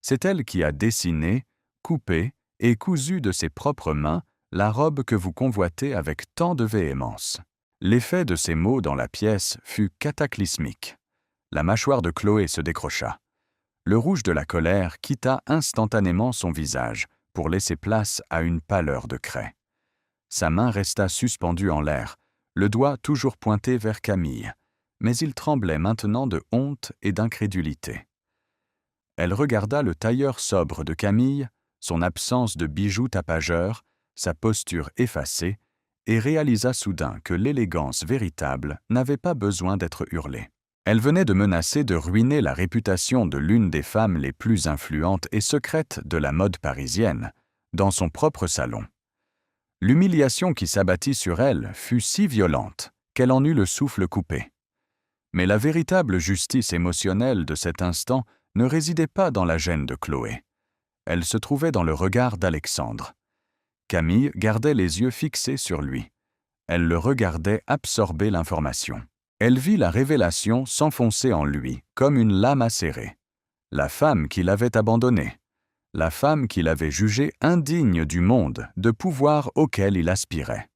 C'est elle qui a dessiné, coupé et cousu de ses propres mains la robe que vous convoitez avec tant de véhémence. » L'effet de ces mots dans la pièce fut cataclysmique. La mâchoire de Chloé se décrocha. Le rouge de la colère quitta instantanément son visage pour laisser place à une pâleur de craie. Sa main resta suspendue en l'air, le doigt toujours pointé vers Camille, mais il tremblait maintenant de honte et d'incrédulité. Elle regarda le tailleur sobre de Camille, son absence de bijoux tapageurs, sa posture effacée, et réalisa soudain que l'élégance véritable n'avait pas besoin d'être hurlée. Elle venait de menacer de ruiner la réputation de l'une des femmes les plus influentes et secrètes de la mode parisienne, dans son propre salon. L'humiliation qui s'abattit sur elle fut si violente qu'elle en eut le souffle coupé. Mais la véritable justice émotionnelle de cet instant ne résidait pas dans la gêne de Chloé. Elle se trouvait dans le regard d'Alexandre. Camille gardait les yeux fixés sur lui. Elle le regardait absorber l'information. Elle vit la révélation s'enfoncer en lui comme une lame acérée. La femme qui l'avait abandonné. La femme qu'il avait jugée indigne du monde, de pouvoir auquel il aspirait.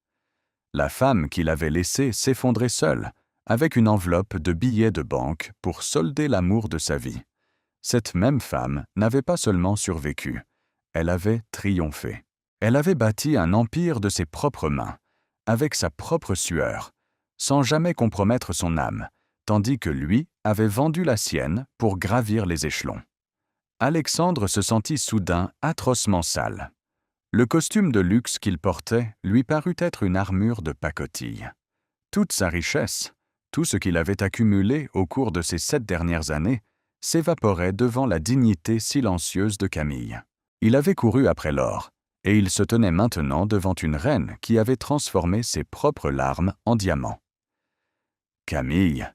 La femme qu'il avait laissée s'effondrer seule, avec une enveloppe de billets de banque pour solder l'amour de sa vie. Cette même femme n'avait pas seulement survécu, elle avait triomphé. Elle avait bâti un empire de ses propres mains, avec sa propre sueur, sans jamais compromettre son âme, tandis que lui avait vendu la sienne pour gravir les échelons. Alexandre se sentit soudain atrocement sale. Le costume de luxe qu'il portait lui parut être une armure de pacotille. Toute sa richesse, tout ce qu'il avait accumulé au cours de ces 7 dernières années, s'évaporait devant la dignité silencieuse de Camille. Il avait couru après l'or, et il se tenait maintenant devant une reine qui avait transformé ses propres larmes en diamants. « Camille !»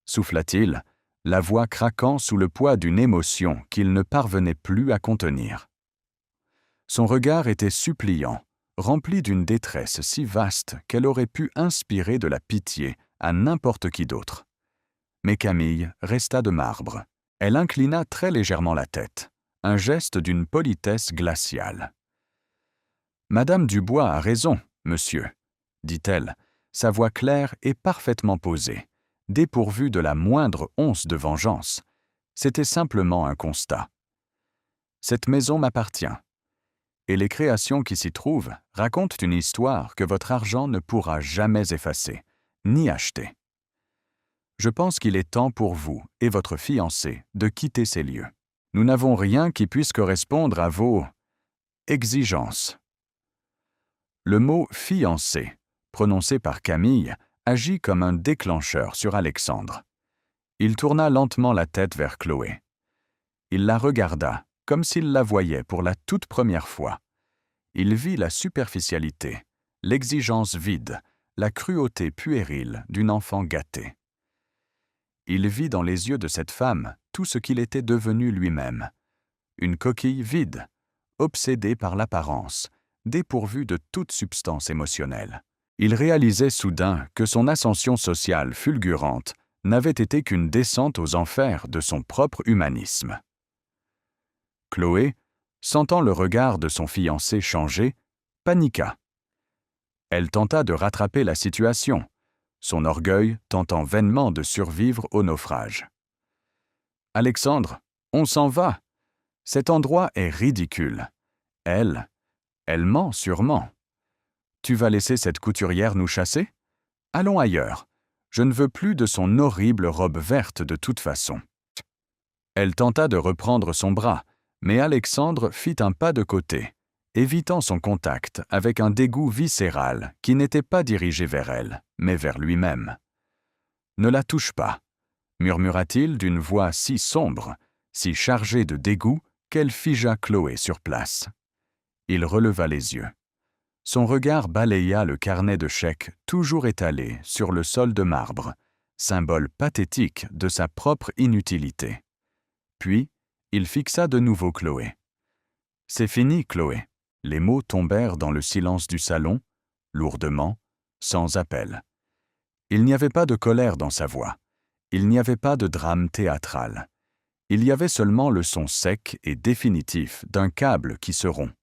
souffla-t-il, la voix craquant sous le poids d'une émotion qu'il ne parvenait plus à contenir. Son regard était suppliant, rempli d'une détresse si vaste qu'elle aurait pu inspirer de la pitié à n'importe qui d'autre. Mais Camille resta de marbre. Elle inclina très légèrement la tête, un geste d'une politesse glaciale. « Madame Dubois a raison, monsieur, » dit-elle, sa voix claire et parfaitement posée, dépourvue de la moindre once de vengeance. C'était simplement un constat. « Cette maison m'appartient. Et les créations qui s'y trouvent racontent une histoire que votre argent ne pourra jamais effacer, ni acheter. Je pense qu'il est temps pour vous et votre fiancé de quitter ces lieux. Nous n'avons rien qui puisse correspondre à vos exigences. » Le mot « fiancé », prononcé par Camille, agit comme un déclencheur sur Alexandre. Il tourna lentement la tête vers Chloé. Il la regarda, comme s'il la voyait pour la toute première fois. Il vit la superficialité, l'exigence vide, la cruauté puérile d'une enfant gâtée. Il vit dans les yeux de cette femme tout ce qu'il était devenu lui-même. Une coquille vide, obsédée par l'apparence, dépourvue de toute substance émotionnelle. Il réalisait soudain que son ascension sociale fulgurante n'avait été qu'une descente aux enfers de son propre humanisme. Chloé, sentant le regard de son fiancé changer, paniqua. Elle tenta de rattraper la situation, son orgueil tentant vainement de survivre au naufrage. « Alexandre, on s'en va. Cet endroit est ridicule. Elle ment sûrement. Tu vas laisser cette couturière nous chasser? Allons ailleurs. Je ne veux plus de son horrible robe verte de toute façon. » Elle tenta de reprendre son bras, mais Alexandre fit un pas de côté, évitant son contact avec un dégoût viscéral qui n'était pas dirigé vers elle, mais vers lui-même. « Ne la touche pas, » murmura-t-il d'une voix si sombre, si chargée de dégoût qu'elle figea Chloé sur place. Il releva les yeux. Son regard balaya le carnet de chèques toujours étalé sur le sol de marbre, symbole pathétique de sa propre inutilité. Puis, il fixa de nouveau Chloé. « C'est fini, Chloé. » Les mots tombèrent dans le silence du salon, lourdement, sans appel. Il n'y avait pas de colère dans sa voix. Il n'y avait pas de drame théâtral. Il y avait seulement le son sec et définitif d'un câble qui se rompt.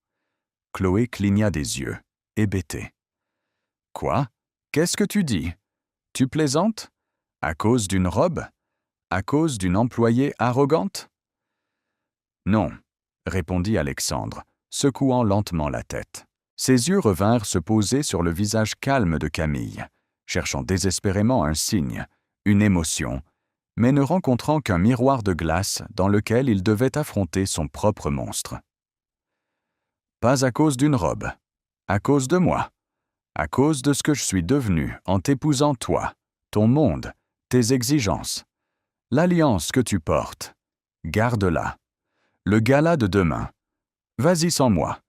Chloé cligna des yeux, hébétée. « Quoi? Qu'est-ce que tu dis? Tu plaisantes? À cause d'une robe? À cause d'une employée arrogante? » « Non, » répondit Alexandre, secouant lentement la tête. Ses yeux revinrent se poser sur le visage calme de Camille, cherchant désespérément un signe, une émotion, mais ne rencontrant qu'un miroir de glace dans lequel il devait affronter son propre monstre. « Pas à cause d'une robe, à cause de moi, à cause de ce que je suis devenu en t'épousant toi, ton monde, tes exigences. L'alliance que tu portes, garde-la. Le gala de demain, vas-y sans moi.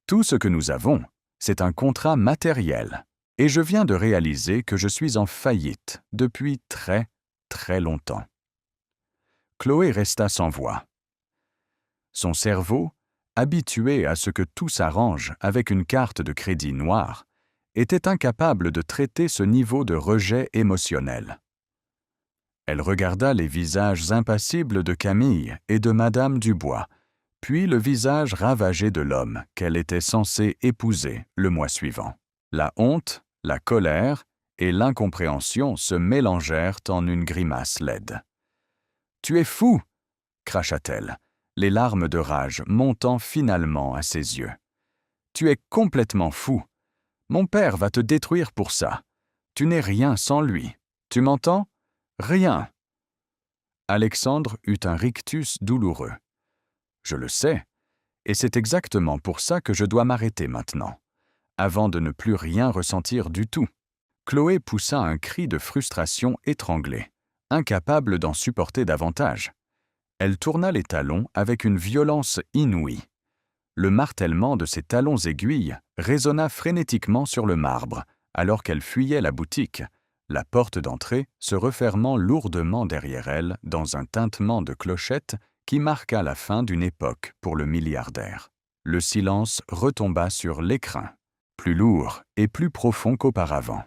Tout ce que nous avons, c'est un contrat matériel, et je viens de réaliser que je suis en faillite depuis très, très longtemps. » Chloé resta sans voix. Son cerveau, habitué à ce que tout s'arrange avec une carte de crédit noire, était incapable de traiter ce niveau de rejet émotionnel. Elle regarda les visages impassibles de Camille et de Madame Dubois, puis le visage ravagé de l'homme qu'elle était censée épouser le mois suivant. La honte, la colère et l'incompréhension se mélangèrent en une grimace laide. « Tu es fou !» cracha-t-elle, les larmes de rage montant finalement à ses yeux. « Tu es complètement fou. Mon père va te détruire pour ça. Tu n'es rien sans lui. Tu m'entends? Rien. » Alexandre eut un rictus douloureux. « Je le sais, et c'est exactement pour ça que je dois m'arrêter maintenant, avant de ne plus rien ressentir du tout. » Chloé poussa un cri de frustration étranglée, incapable d'en supporter davantage. Elle tourna les talons avec une violence inouïe. Le martèlement de ses talons aiguilles résonna frénétiquement sur le marbre, alors qu'elle fuyait la boutique, la porte d'entrée se refermant lourdement derrière elle dans un tintement de clochette qui marqua la fin d'une époque pour le milliardaire. Le silence retomba sur l'écrin, plus lourd et plus profond qu'auparavant.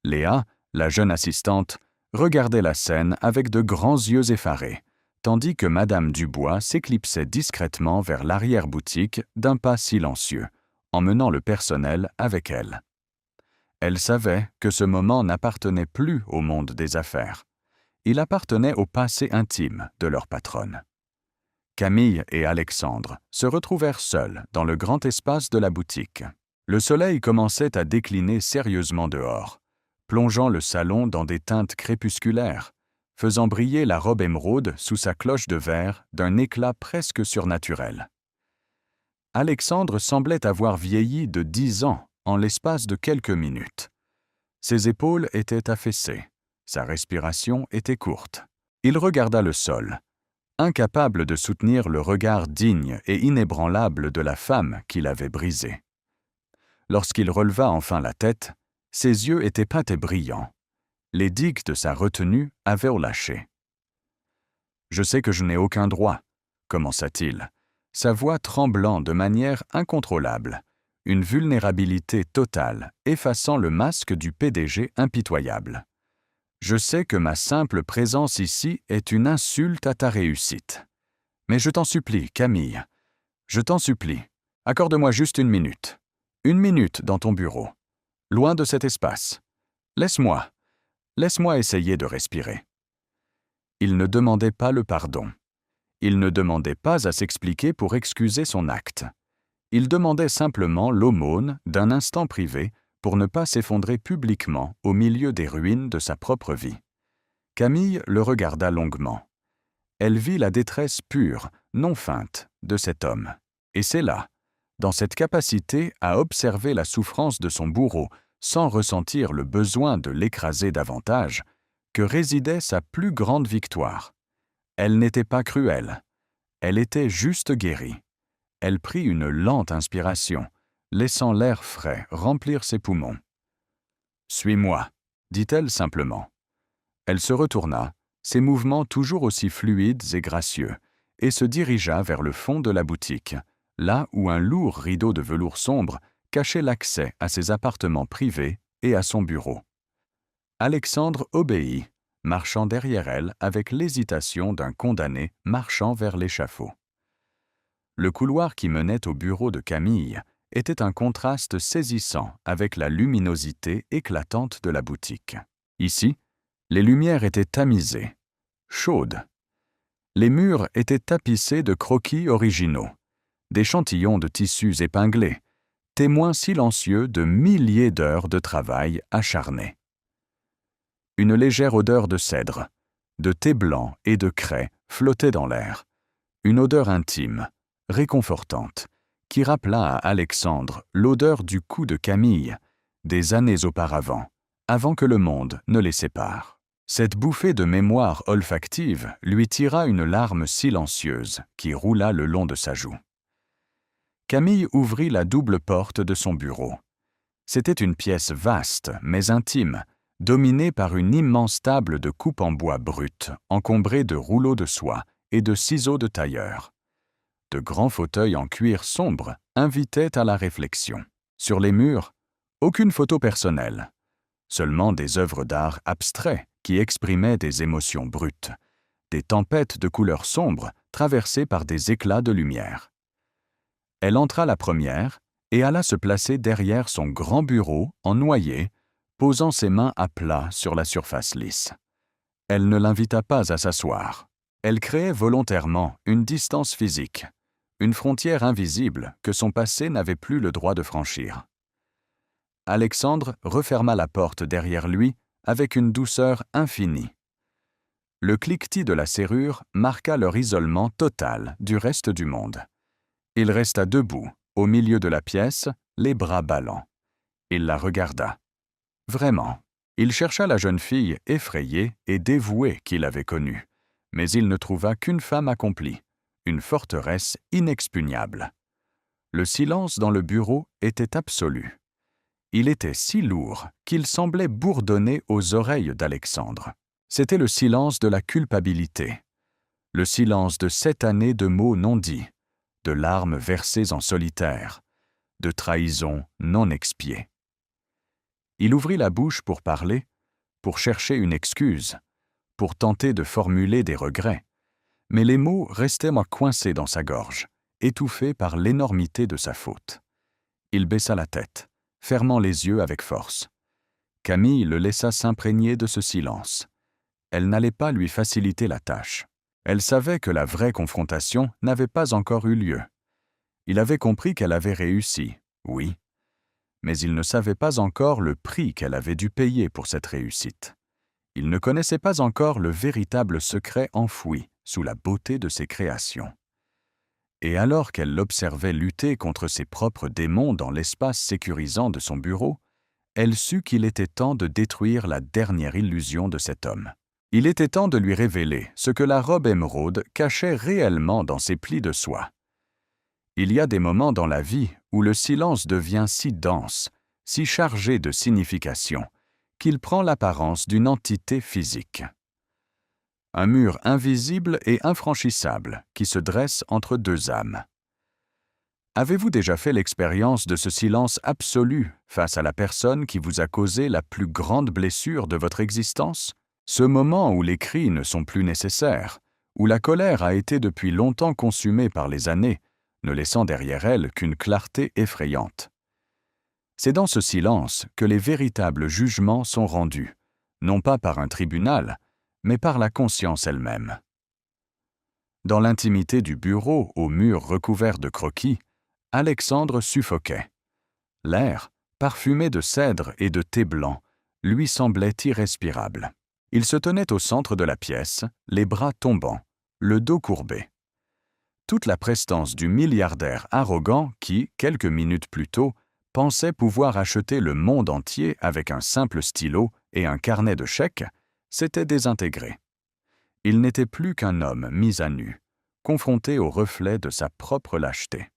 Léa, la jeune assistante, regardait la scène avec de grands yeux effarés, tandis que Madame Dubois s'éclipsait discrètement vers l'arrière-boutique d'un pas silencieux, emmenant le personnel avec elle. Elle savait que ce moment n'appartenait plus au monde des affaires. Il appartenait au passé intime de leur patronne. Camille et Alexandre se retrouvèrent seuls dans le grand espace de la boutique. Le soleil commençait à décliner sérieusement dehors, plongeant le salon dans des teintes crépusculaires, faisant briller la robe émeraude sous sa cloche de verre d'un éclat presque surnaturel. Alexandre semblait avoir vieilli de 10 ans en l'espace de quelques minutes. Ses épaules étaient affaissées, sa respiration était courte. Il regarda le sol, incapable de soutenir le regard digne et inébranlable de la femme qui l'avait brisé. Lorsqu'il releva enfin la tête, ses yeux étaient pâles et brillants. Les digues de sa retenue avaient relâché. « Je sais que je n'ai aucun droit, » commença-t-il, sa voix tremblant de manière incontrôlable, une vulnérabilité totale effaçant le masque du PDG impitoyable. « Je sais que ma simple présence ici est une insulte à ta réussite. Mais je t'en supplie, Camille, je t'en supplie, accorde-moi juste 1 minute. 1 minute dans ton bureau, loin de cet espace. Laisse-moi essayer de respirer. » Il ne demandait pas le pardon. Il ne demandait pas à s'expliquer pour excuser son acte. Il demandait simplement l'aumône d'un instant privé pour ne pas s'effondrer publiquement au milieu des ruines de sa propre vie. Camille le regarda longuement. Elle vit la détresse pure, non feinte, de cet homme. Et c'est là, dans cette capacité à observer la souffrance de son bourreau sans ressentir le besoin de l'écraser davantage, que résidait sa plus grande victoire. Elle n'était pas cruelle. Elle était juste guérie. Elle prit une lente inspiration, laissant l'air frais remplir ses poumons. « Suis-moi », dit-elle simplement. Elle se retourna, ses mouvements toujours aussi fluides et gracieux, et se dirigea vers le fond de la boutique, là où un lourd rideau de velours sombre cachait l'accès à ses appartements privés et à son bureau. Alexandre obéit, marchant derrière elle avec l'hésitation d'un condamné marchant vers l'échafaud. Le couloir qui menait au bureau de Camille était un contraste saisissant avec la luminosité éclatante de la boutique. Ici, les lumières étaient tamisées, chaudes. Les murs étaient tapissés de croquis originaux, d'échantillons de tissus épinglés, témoins silencieux de milliers d'heures de travail acharné. Une légère odeur de cèdre, de thé blanc et de craie flottait dans l'air, une odeur intime, réconfortante, qui rappela à Alexandre l'odeur du cou de Camille, des années auparavant, avant que le monde ne les sépare. Cette bouffée de mémoire olfactive lui tira une larme silencieuse qui roula le long de sa joue. Camille ouvrit la double porte de son bureau. C'était une pièce vaste mais intime, dominée par une immense table de coupe en bois brut, encombrée de rouleaux de soie et de ciseaux de tailleur. De grands fauteuils en cuir sombre invitaient à la réflexion. Sur les murs, aucune photo personnelle, seulement des œuvres d'art abstraits qui exprimaient des émotions brutes, des tempêtes de couleurs sombres traversées par des éclats de lumière. Elle entra la première et alla se placer derrière son grand bureau en noyer, posant ses mains à plat sur la surface lisse. Elle ne l'invita pas à s'asseoir. Elle créait volontairement une distance physique, une frontière invisible que son passé n'avait plus le droit de franchir. Alexandre referma la porte derrière lui avec une douceur infinie. Le cliquetis de la serrure marqua leur isolement total du reste du monde. Il resta debout, au milieu de la pièce, les bras ballants. Il la regarda. Vraiment, il chercha la jeune fille effrayée et dévouée qu'il avait connue, mais il ne trouva qu'une femme accomplie, une forteresse inexpugnable. Le silence dans le bureau était absolu. Il était si lourd qu'il semblait bourdonner aux oreilles d'Alexandre. C'était le silence de la culpabilité, le silence de 7 années de mots non dits, de larmes versées en solitaire, de trahisons non expiées. Il ouvrit la bouche pour parler, pour chercher une excuse, pour tenter de formuler des regrets, mais les mots restaient coincés dans sa gorge, étouffés par l'énormité de sa faute. Il baissa la tête, fermant les yeux avec force. Camille le laissa s'imprégner de ce silence. Elle n'allait pas lui faciliter la tâche. Elle savait que la vraie confrontation n'avait pas encore eu lieu. Il avait compris qu'elle avait réussi, oui, mais il ne savait pas encore le prix qu'elle avait dû payer pour cette réussite. Il ne connaissait pas encore le véritable secret enfoui sous la beauté de ses créations. Et alors qu'elle l'observait lutter contre ses propres démons dans l'espace sécurisant de son bureau, elle sut qu'il était temps de détruire la dernière illusion de cet homme. Il était temps de lui révéler ce que la robe émeraude cachait réellement dans ses plis de soie. Il y a des moments dans la vie où le silence devient si dense, si chargé de signification, qu'il prend l'apparence d'une entité physique. Un mur invisible et infranchissable qui se dresse entre deux âmes. Avez-vous déjà fait l'expérience de ce silence absolu face à la personne qui vous a causé la plus grande blessure de votre existence? Ce moment où les cris ne sont plus nécessaires, où la colère a été depuis longtemps consumée par les années, ne laissant derrière elle qu'une clarté effrayante. C'est dans ce silence que les véritables jugements sont rendus, non pas par un tribunal, mais par la conscience elle-même. Dans l'intimité du bureau aux murs recouverts de croquis, Alexandre suffoquait. L'air, parfumé de cèdre et de thé blanc, lui semblait irrespirable. Il se tenait au centre de la pièce, les bras tombants, le dos courbé. Toute la prestance du milliardaire arrogant qui, quelques minutes plus tôt, pensait pouvoir acheter le monde entier avec un simple stylo et un carnet de chèques, s'était désintégré. Il n'était plus qu'un homme mis à nu, confronté au reflet de sa propre lâcheté.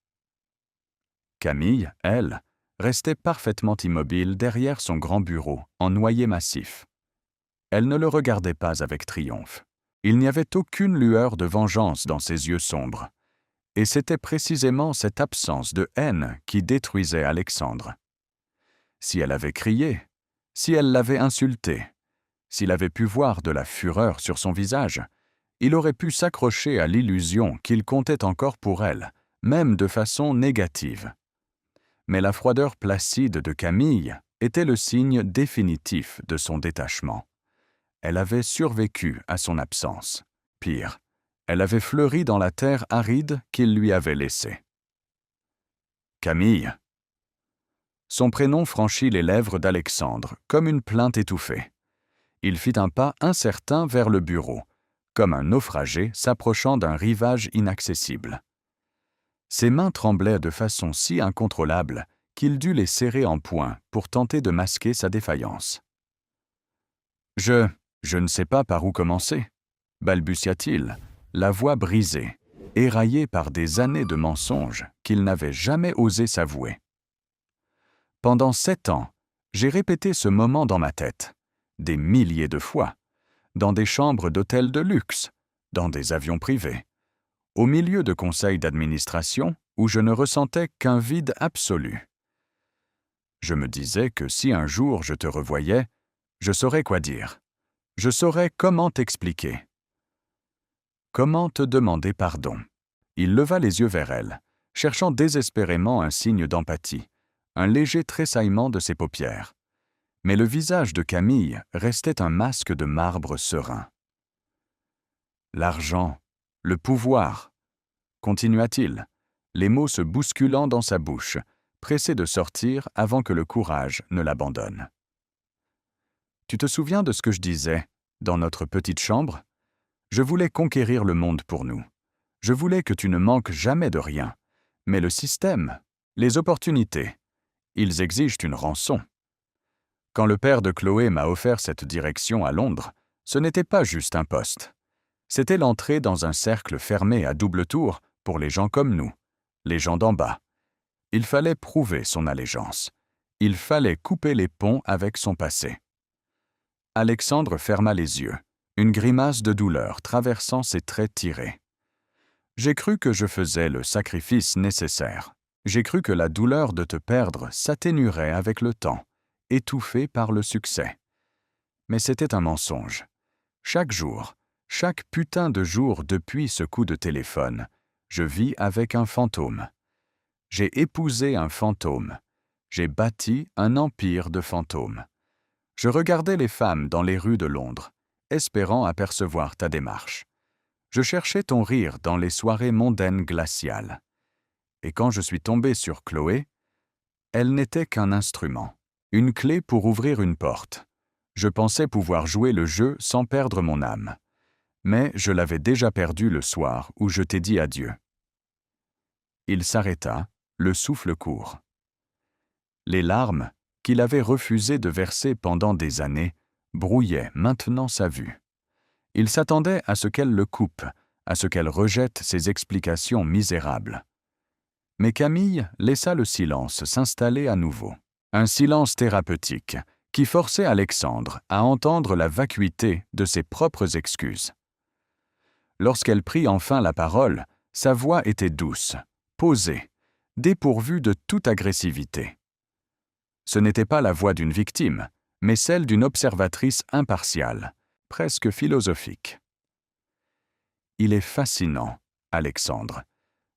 Camille, elle, restait parfaitement immobile derrière son grand bureau, en noyer massif. Elle ne le regardait pas avec triomphe. Il n'y avait aucune lueur de vengeance dans ses yeux sombres. Et c'était précisément cette absence de haine qui détruisait Alexandre. Si elle avait crié, si elle l'avait insulté, s'il avait pu voir de la fureur sur son visage, il aurait pu s'accrocher à l'illusion qu'il comptait encore pour elle, même de façon négative. Mais la froideur placide de Camille était le signe définitif de son détachement. Elle avait survécu à son absence. Pire, elle avait fleuri dans la terre aride qu'il lui avait laissée. Camille. Son prénom franchit les lèvres d'Alexandre, comme une plainte étouffée. Il fit un pas incertain vers le bureau, comme un naufragé s'approchant d'un rivage inaccessible. Ses mains tremblaient de façon si incontrôlable qu'il dut les serrer en poing pour tenter de masquer sa défaillance. Je ne sais pas par où commencer, balbutia-t-il, la voix brisée, éraillée par des années de mensonges qu'il n'avait jamais osé s'avouer. Pendant 7 ans, j'ai répété ce moment dans ma tête, des milliers de fois, dans des chambres d'hôtels de luxe, dans des avions privés, au milieu de conseils d'administration où je ne ressentais qu'un vide absolu. Je me disais que si un jour je te revoyais, je saurais quoi dire. Je saurais comment t'expliquer. Comment te demander pardon. Il leva les yeux vers elle, cherchant désespérément un signe d'empathie, un léger tressaillement de ses paupières. Mais le visage de Camille restait un masque de marbre serein. L'argent, le pouvoir, continua-t-il, les mots se bousculant dans sa bouche, pressé de sortir avant que le courage ne l'abandonne. Tu te souviens de ce que je disais, dans notre petite chambre? Je voulais conquérir le monde pour nous. Je voulais que tu ne manques jamais de rien. Mais le système, les opportunités, ils exigent une rançon. Quand le père de Chloé m'a offert cette direction à Londres, ce n'était pas juste un poste. C'était l'entrée dans un cercle fermé à double tour pour les gens comme nous, les gens d'en bas. Il fallait prouver son allégeance. Il fallait couper les ponts avec son passé. Alexandre ferma les yeux, une grimace de douleur traversant ses traits tirés. J'ai cru que je faisais le sacrifice nécessaire. J'ai cru que la douleur de te perdre s'atténuerait avec le temps, étouffée par le succès. Mais c'était un mensonge. Chaque jour, chaque putain de jour depuis ce coup de téléphone, je vis avec un fantôme. J'ai épousé un fantôme. J'ai bâti un empire de fantômes. Je regardais les femmes dans les rues de Londres, espérant apercevoir ta démarche. Je cherchais ton rire dans les soirées mondaines glaciales. Et quand je suis tombé sur Chloé, elle n'était qu'un instrument, une clé pour ouvrir une porte. Je pensais pouvoir jouer le jeu sans perdre mon âme. Mais je l'avais déjà perdu le soir où je t'ai dit adieu. Il s'arrêta, le souffle court. Les larmes, qu'il avait refusé de verser pendant des années, brouillaient maintenant sa vue. Il s'attendait à ce qu'elle le coupe, à ce qu'elle rejette ses explications misérables. Mais Camille laissa le silence s'installer à nouveau. Un silence thérapeutique qui forçait Alexandre à entendre la vacuité de ses propres excuses. Lorsqu'elle prit enfin la parole, sa voix était douce, posée, dépourvue de toute agressivité. Ce n'était pas la voix d'une victime, mais celle d'une observatrice impartiale, presque philosophique. Il est fascinant, Alexandre,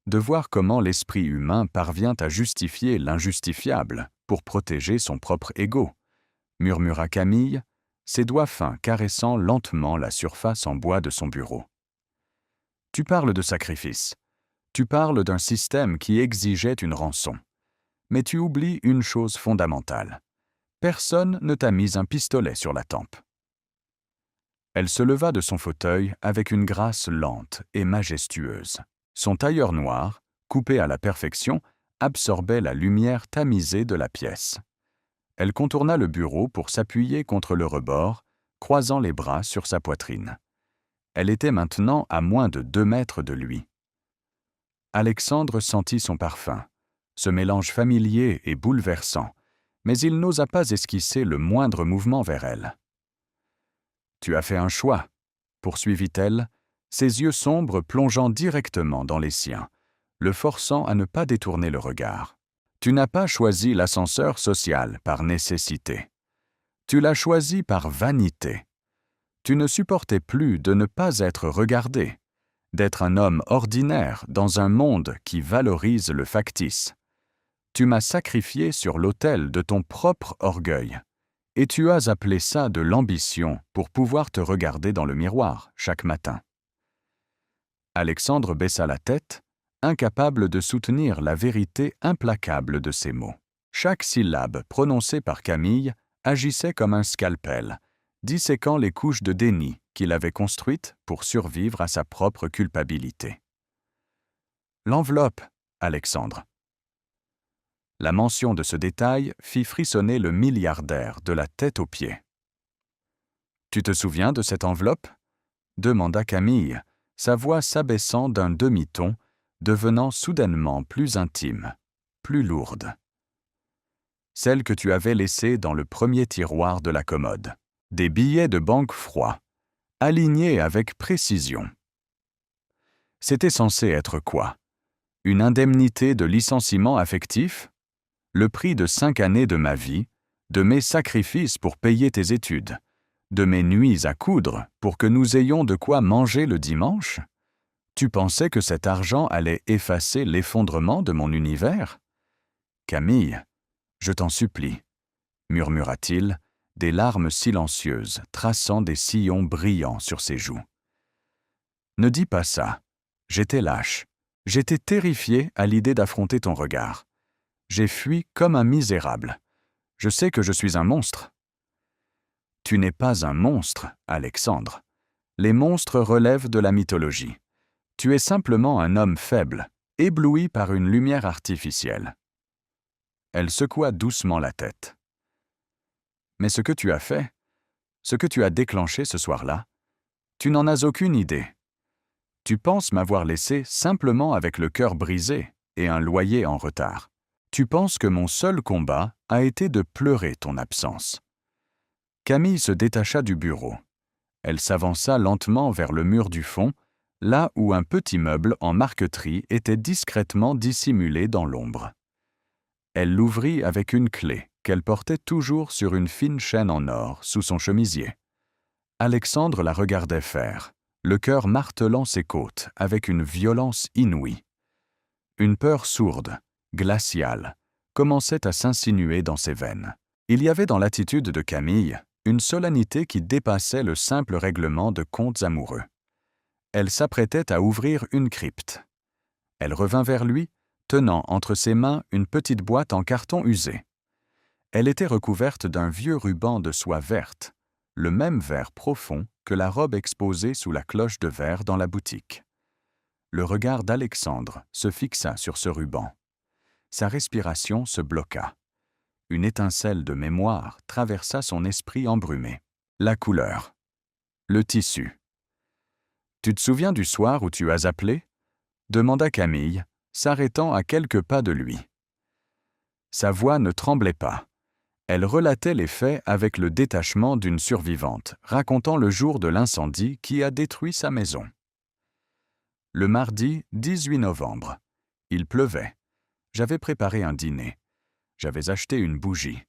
de voir comment l'esprit humain parvient à justifier l'injustifiable pour protéger son propre ego, murmura Camille, ses doigts fins caressant lentement la surface en bois de son bureau. Tu parles de sacrifice. Tu parles d'un système qui exigeait une rançon. Mais tu oublies une chose fondamentale. Personne ne t'a mis un pistolet sur la tempe. Elle se leva de son fauteuil avec une grâce lente et majestueuse. Son tailleur noir, coupé à la perfection, absorbait la lumière tamisée de la pièce. Elle contourna le bureau pour s'appuyer contre le rebord, croisant les bras sur sa poitrine. Elle était maintenant à moins de 2 mètres de lui. Alexandre sentit son parfum, ce mélange familier et bouleversant, mais il n'osa pas esquisser le moindre mouvement vers elle. « Tu as fait un choix », poursuivit-elle, ses yeux sombres plongeant directement dans les siens, le forçant à ne pas détourner le regard. « Tu n'as pas choisi l'ascenseur social par nécessité. Tu l'as choisi par vanité. Tu ne supportais plus de ne pas être regardé, d'être un homme ordinaire dans un monde qui valorise le factice. Tu m'as sacrifié sur l'autel de ton propre orgueil, et tu as appelé ça de l'ambition pour pouvoir te regarder dans le miroir chaque matin. » Alexandre baissa la tête, incapable de soutenir la vérité implacable de ces mots. Chaque syllabe prononcée par Camille agissait comme un scalpel, disséquant les couches de déni qu'il avait construites pour survivre à sa propre culpabilité. « L'enveloppe, Alexandre. » La mention de ce détail fit frissonner le milliardaire de la tête aux pieds. « Tu te souviens de cette enveloppe » demanda Camille, sa voix s'abaissant d'un demi-ton, devenant soudainement plus intime, plus lourde. « Celle que tu avais laissée dans le premier tiroir de la commode. Des billets de banque froids, alignés avec précision. C'était censé être quoi? Une indemnité de licenciement affectif? Le prix de 5 années de ma vie, de mes sacrifices pour payer tes études, de mes nuits à coudre pour que nous ayons de quoi manger le dimanche? Tu pensais que cet argent allait effacer l'effondrement de mon univers? Camille, je t'en supplie, murmura-t-il, des larmes silencieuses traçant des sillons brillants sur ses joues. Ne dis pas ça. J'étais lâche. J'étais terrifié à l'idée d'affronter ton regard. J'ai fui comme un misérable. Je sais que je suis un monstre. Tu n'es pas un monstre, Alexandre. Les monstres relèvent de la mythologie. Tu es simplement un homme faible, ébloui par une lumière artificielle. Elle secoua doucement la tête. Mais ce que tu as fait, ce que tu as déclenché ce soir-là, tu n'en as aucune idée. Tu penses m'avoir laissé simplement avec le cœur brisé et un loyer en retard. Tu penses que mon seul combat a été de pleurer ton absence. Camille se détacha du bureau. Elle s'avança lentement vers le mur du fond, là où un petit meuble en marqueterie était discrètement dissimulé dans l'ombre. Elle l'ouvrit avec une clé qu'elle portait toujours sur une fine chaîne en or sous son chemisier. Alexandre la regardait faire, le cœur martelant ses côtes avec une violence inouïe. Une peur sourde, glaciale, commençait à s'insinuer dans ses veines. Il y avait dans l'attitude de Camille une solennité qui dépassait le simple règlement de contes amoureux. Elle s'apprêtait à ouvrir une crypte. Elle revint vers lui, tenant entre ses mains une petite boîte en carton usé. Elle était recouverte d'un vieux ruban de soie verte, le même vert profond que la robe exposée sous la cloche de verre dans la boutique. Le regard d'Alexandre se fixa sur ce ruban. Sa respiration se bloqua. Une étincelle de mémoire traversa son esprit embrumé. La couleur. Le tissu. « Tu te souviens du soir où tu as appelé » demanda Camille, s'arrêtant à quelques pas de lui. Sa voix ne tremblait pas. Elle relatait les faits avec le détachement d'une survivante, racontant le jour de l'incendie qui a détruit sa maison. Le mardi 18 novembre. Il pleuvait. J'avais préparé un dîner. J'avais acheté une bougie.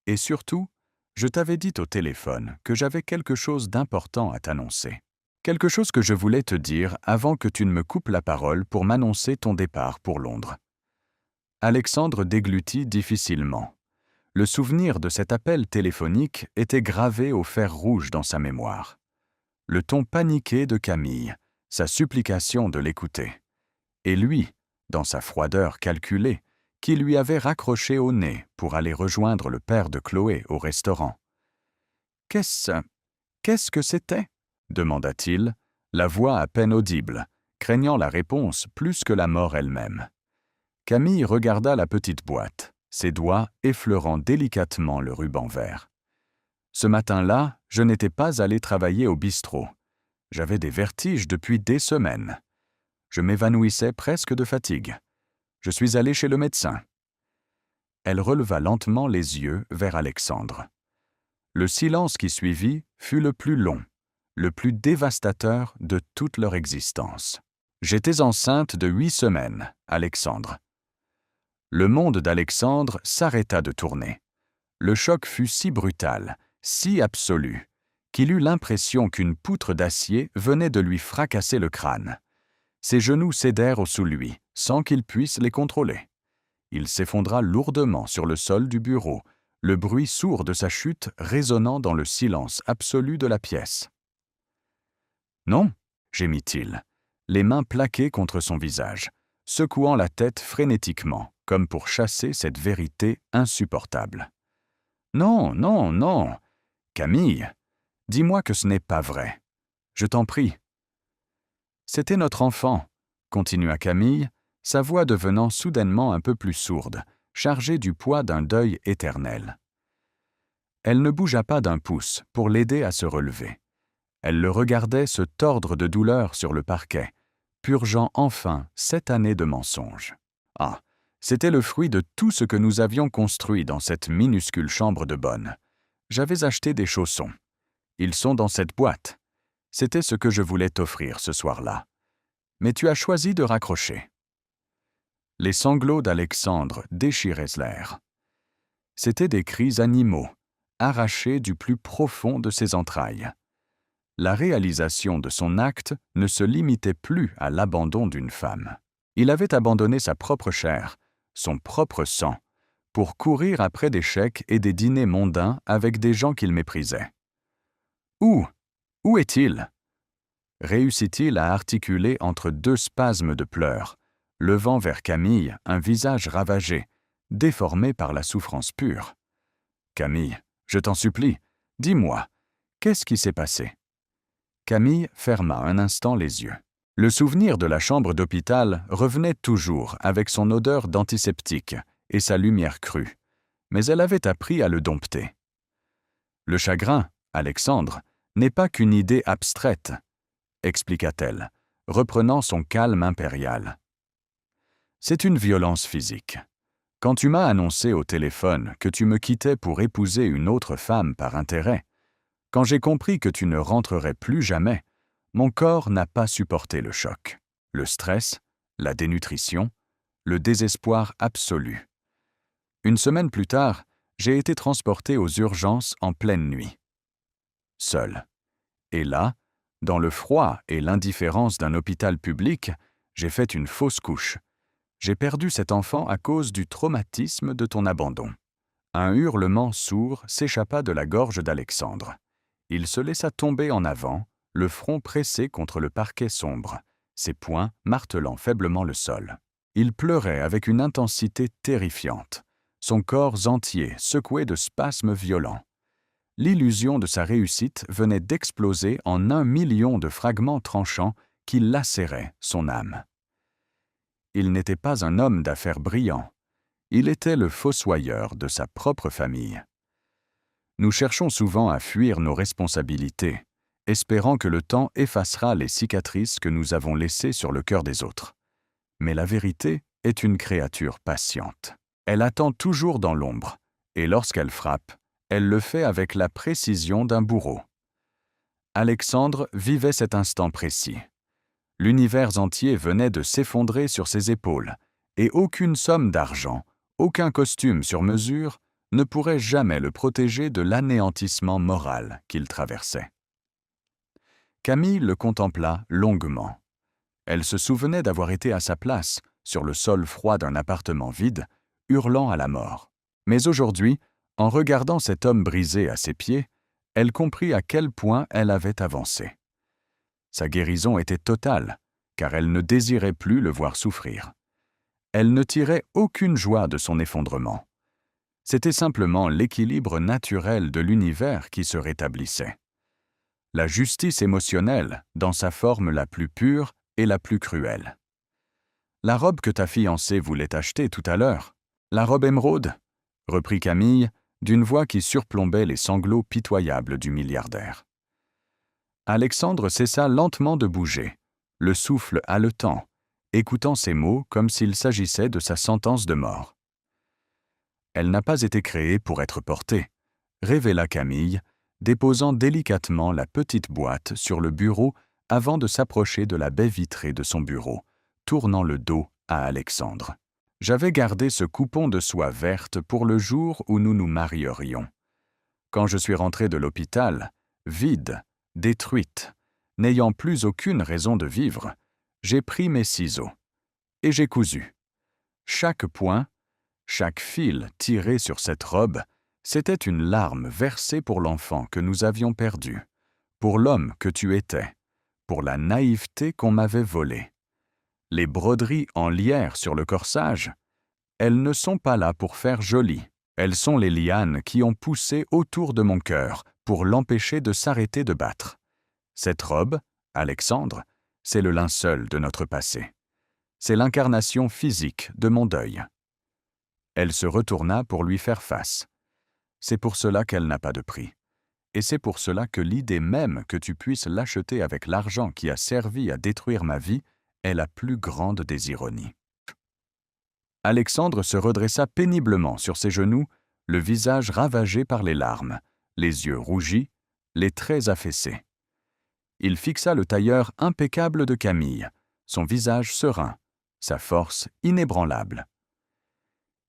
Et surtout, je t'avais dit au téléphone que j'avais quelque chose d'important à t'annoncer. Quelque chose que je voulais te dire avant que tu ne me coupes la parole pour m'annoncer ton départ pour Londres. Alexandre déglutit difficilement. Le souvenir de cet appel téléphonique était gravé au fer rouge dans sa mémoire. Le ton paniqué de Camille, sa supplication de l'écouter. Et lui, dans sa froideur calculée, qui lui avait raccroché au nez pour aller rejoindre le père de Chloé au restaurant. « Qu'est-ce que c'était » demanda-t-il, la voix à peine audible, craignant la réponse plus que la mort elle-même. Camille regarda la petite boîte, ses doigts effleurant délicatement le ruban vert. Ce matin-là, je n'étais pas allé travailler au bistrot. J'avais des vertiges depuis des semaines. Je m'évanouissais presque de fatigue. Je suis allé chez le médecin. Elle releva lentement les yeux vers Alexandre. Le silence qui suivit fut le plus long, le plus dévastateur de toute leur existence. J'étais enceinte de 8 semaines, Alexandre. Le monde d'Alexandre s'arrêta de tourner. Le choc fut si brutal, si absolu, qu'il eut l'impression qu'une poutre d'acier venait de lui fracasser le crâne. Ses genoux cédèrent sous lui, sans qu'il puisse les contrôler. Il s'effondra lourdement sur le sol du bureau, le bruit sourd de sa chute résonnant dans le silence absolu de la pièce. « Non » gémit-il, les mains plaquées contre son visage, secouant la tête frénétiquement, comme pour chasser cette vérité insupportable. « Non, non, non. Camille, dis-moi que ce n'est pas vrai. Je t'en prie. » « C'était notre enfant, » continua Camille, sa voix devenant soudainement un peu plus sourde, chargée du poids d'un deuil éternel. Elle ne bougea pas d'un pouce pour l'aider à se relever. Elle le regardait se tordre de douleur sur le parquet, purgeant enfin 7 années de mensonges. Ah, c'était le fruit de tout ce que nous avions construit dans cette minuscule chambre de bonne. J'avais acheté des chaussons. Ils sont dans cette boîte. C'était ce que je voulais t'offrir ce soir-là. Mais tu as choisi de raccrocher. Les sanglots d'Alexandre déchiraient l'air. C'étaient des cris animaux, arrachés du plus profond de ses entrailles. La réalisation de son acte ne se limitait plus à l'abandon d'une femme. Il avait abandonné sa propre chair, son propre sang, pour courir après des chèques et des dîners mondains avec des gens qu'il méprisait. Où est-il ? Réussit-il à articuler entre 2 spasmes de pleurs, levant vers Camille un visage ravagé, déformé par la souffrance pure. « Camille, je t'en supplie, dis-moi, qu'est-ce qui s'est passé ?» Camille ferma un instant les yeux. Le souvenir de la chambre d'hôpital revenait toujours avec son odeur d'antiseptique et sa lumière crue, mais elle avait appris à le dompter. Le chagrin, Alexandre, n'est pas qu'une idée abstraite, expliqua-t-elle, reprenant son calme impérial. C'est une violence physique. Quand tu m'as annoncé au téléphone que tu me quittais pour épouser une autre femme par intérêt, quand j'ai compris que tu ne rentrerais plus jamais, mon corps n'a pas supporté le choc, le stress, la dénutrition, le désespoir absolu. Une semaine plus tard, j'ai été transporté aux urgences en pleine nuit. Seul. Et là, dans le froid et l'indifférence d'un hôpital public, j'ai fait une fausse couche. J'ai perdu cet enfant à cause du traumatisme de ton abandon. Un hurlement sourd s'échappa de la gorge d'Alexandre. Il se laissa tomber en avant, le front pressé contre le parquet sombre, ses poings martelant faiblement le sol. Il pleurait avec une intensité terrifiante, son corps entier secoué de spasmes violents. L'illusion de sa réussite venait d'exploser en 1 million de fragments tranchants qui lacéraient son âme. Il n'était pas un homme d'affaires brillant. Il était le fossoyeur de sa propre famille. Nous cherchons souvent à fuir nos responsabilités, espérant que le temps effacera les cicatrices que nous avons laissées sur le cœur des autres. Mais la vérité est une créature patiente. Elle attend toujours dans l'ombre, et lorsqu'elle frappe, elle le fait avec la précision d'un bourreau. Alexandre vivait cet instant précis. L'univers entier venait de s'effondrer sur ses épaules, et aucune somme d'argent, aucun costume sur mesure ne pourrait jamais le protéger de l'anéantissement moral qu'il traversait. Camille le contempla longuement. Elle se souvenait d'avoir été à sa place, sur le sol froid d'un appartement vide, hurlant à la mort. Mais aujourd'hui, en regardant cet homme brisé à ses pieds, elle comprit à quel point elle avait avancé. Sa guérison était totale, car elle ne désirait plus le voir souffrir. Elle ne tirait aucune joie de son effondrement. C'était simplement l'équilibre naturel de l'univers qui se rétablissait. La justice émotionnelle, dans sa forme la plus pure et la plus cruelle. La robe que ta fiancée voulait acheter tout à l'heure, la robe émeraude, reprit Camille, d'une voix qui surplombait les sanglots pitoyables du milliardaire. Alexandre cessa lentement de bouger, le souffle haletant, écoutant ces mots comme s'il s'agissait de sa sentence de mort. Elle n'a pas été créée pour être portée, révéla Camille, déposant délicatement la petite boîte sur le bureau avant de s'approcher de la baie vitrée de son bureau, tournant le dos à Alexandre. J'avais gardé ce coupon de soie verte pour le jour où nous nous marierions. Quand je suis rentrée de l'hôpital, vide, détruite, n'ayant plus aucune raison de vivre, j'ai pris mes ciseaux et j'ai cousu. Chaque point, chaque fil tiré sur cette robe, c'était une larme versée pour l'enfant que nous avions perdu, pour l'homme que tu étais, pour la naïveté qu'on m'avait volée. Les broderies en lierre sur le corsage, elles ne sont pas là pour faire joli. Elles sont les lianes qui ont poussé autour de mon cœur pour l'empêcher de s'arrêter de battre. Cette robe, Alexandre, c'est le linceul de notre passé. C'est l'incarnation physique de mon deuil. Elle se retourna pour lui faire face. C'est pour cela qu'elle n'a pas de prix. Et c'est pour cela que l'idée même que tu puisses l'acheter avec l'argent qui a servi à détruire ma vie est la plus grande des ironies. Alexandre se redressa péniblement sur ses genoux, le visage ravagé par les larmes, les yeux rougis, les traits affaissés. Il fixa le tailleur impeccable de Camille, son visage serein, sa force inébranlable.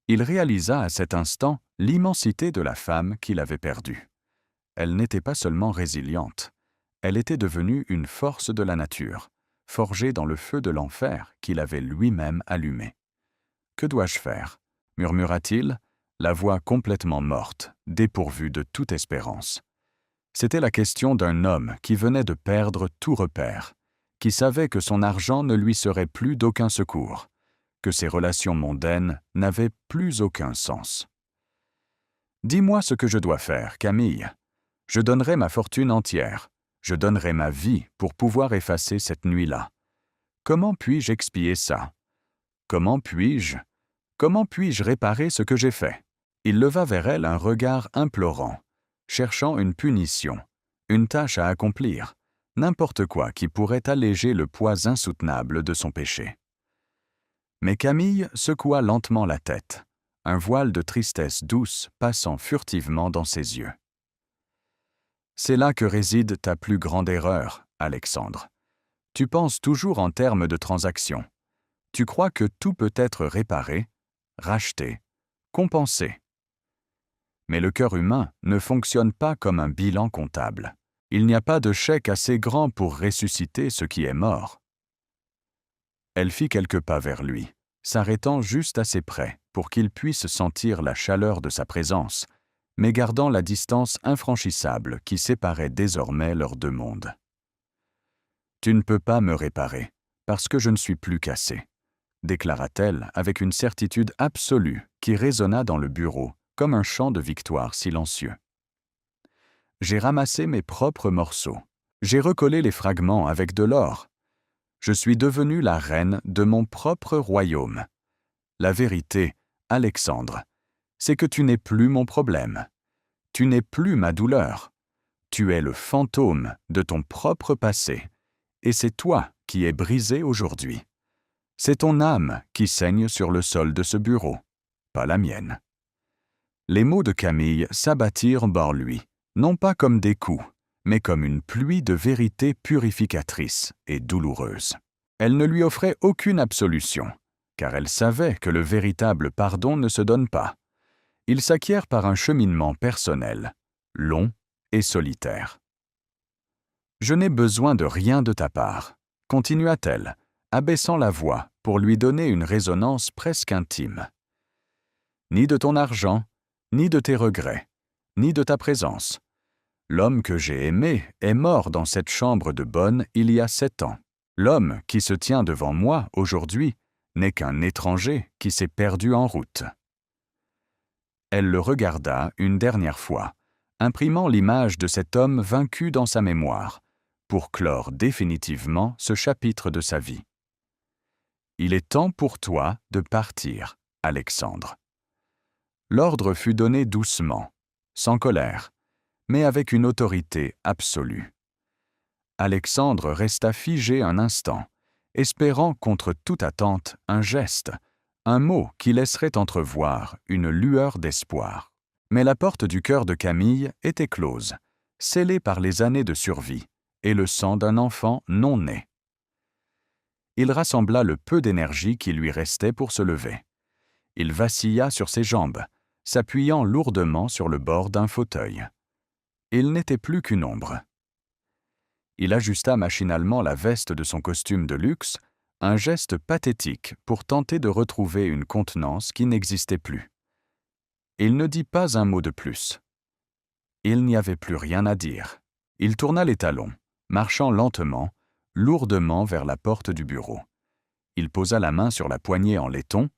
Il réalisa à cet instant l'immensité de la femme qu'il avait perdue. Elle n'était pas seulement résiliente, elle était devenue une force de la nature, forgée dans le feu de l'enfer qu'il avait lui-même allumé. « Que dois-je faire » murmura-t-il, la voix complètement morte, dépourvue de toute espérance. C'était la question d'un homme qui venait de perdre tout repère, qui savait que son argent ne lui serait plus d'aucun secours, que ces relations mondaines n'avaient plus aucun sens. « Dis-moi ce que je dois faire, Camille. Je donnerai ma fortune entière. Je donnerai ma vie pour pouvoir effacer cette nuit-là. Comment puis-je expier ça? Comment puis-je réparer ce que j'ai fait ?» Il leva vers elle un regard implorant, cherchant une punition, une tâche à accomplir, n'importe quoi qui pourrait alléger le poids insoutenable de son péché. Mais Camille secoua lentement la tête, un voile de tristesse douce passant furtivement dans ses yeux. « C'est là que réside ta plus grande erreur, Alexandre. Tu penses toujours en termes de transactions. Tu crois que tout peut être réparé, racheté, compensé. Mais le cœur humain ne fonctionne pas comme un bilan comptable. Il n'y a pas de chèque assez grand pour ressusciter ce qui est mort. » Elle fit quelques pas vers lui, s'arrêtant juste assez près pour qu'il puisse sentir la chaleur de sa présence, mais gardant la distance infranchissable qui séparait désormais leurs deux mondes. « Tu ne peux pas me réparer, parce que je ne suis plus cassé, » déclara-t-elle avec une certitude absolue qui résonna dans le bureau comme un chant de victoire silencieux. « J'ai ramassé mes propres morceaux. J'ai recollé les fragments avec de l'or. Je suis devenue la reine de mon propre royaume. La vérité, Alexandre, c'est que tu n'es plus mon problème. Tu n'es plus ma douleur. Tu es le fantôme de ton propre passé, et c'est toi qui es brisé aujourd'hui. C'est ton âme qui saigne sur le sol de ce bureau, pas la mienne. » Les mots de Camille s'abattirent bord lui, non pas comme des coups, mais comme une pluie de vérité purificatrice et douloureuse. Elle ne lui offrait aucune absolution, car elle savait que le véritable pardon ne se donne pas. Il s'acquiert par un cheminement personnel, long et solitaire. « Je n'ai besoin de rien de ta part, » continua-t-elle, abaissant la voix pour lui donner une résonance presque intime. « Ni de ton argent, ni de tes regrets, ni de ta présence. L'homme que j'ai aimé est mort dans cette chambre de bonne il y a 7 ans. L'homme qui se tient devant moi aujourd'hui n'est qu'un étranger qui s'est perdu en route. » Elle le regarda une dernière fois, imprimant l'image de cet homme vaincu dans sa mémoire, pour clore définitivement ce chapitre de sa vie. « Il est temps pour toi de partir, Alexandre. » L'ordre fut donné doucement, sans colère, mais avec une autorité absolue. Alexandre resta figé un instant, espérant contre toute attente un geste, un mot qui laisserait entrevoir une lueur d'espoir. Mais la porte du cœur de Camille était close, scellée par les années de survie et le sang d'un enfant non né. Il rassembla le peu d'énergie qui lui restait pour se lever. Il vacilla sur ses jambes, s'appuyant lourdement sur le bord d'un fauteuil. Il n'était plus qu'une ombre. Il ajusta machinalement la veste de son costume de luxe, un geste pathétique pour tenter de retrouver une contenance qui n'existait plus. Il ne dit pas un mot de plus. Il n'y avait plus rien à dire. Il tourna les talons, marchant lentement, lourdement vers la porte du bureau. Il posa la main sur la poignée en laiton,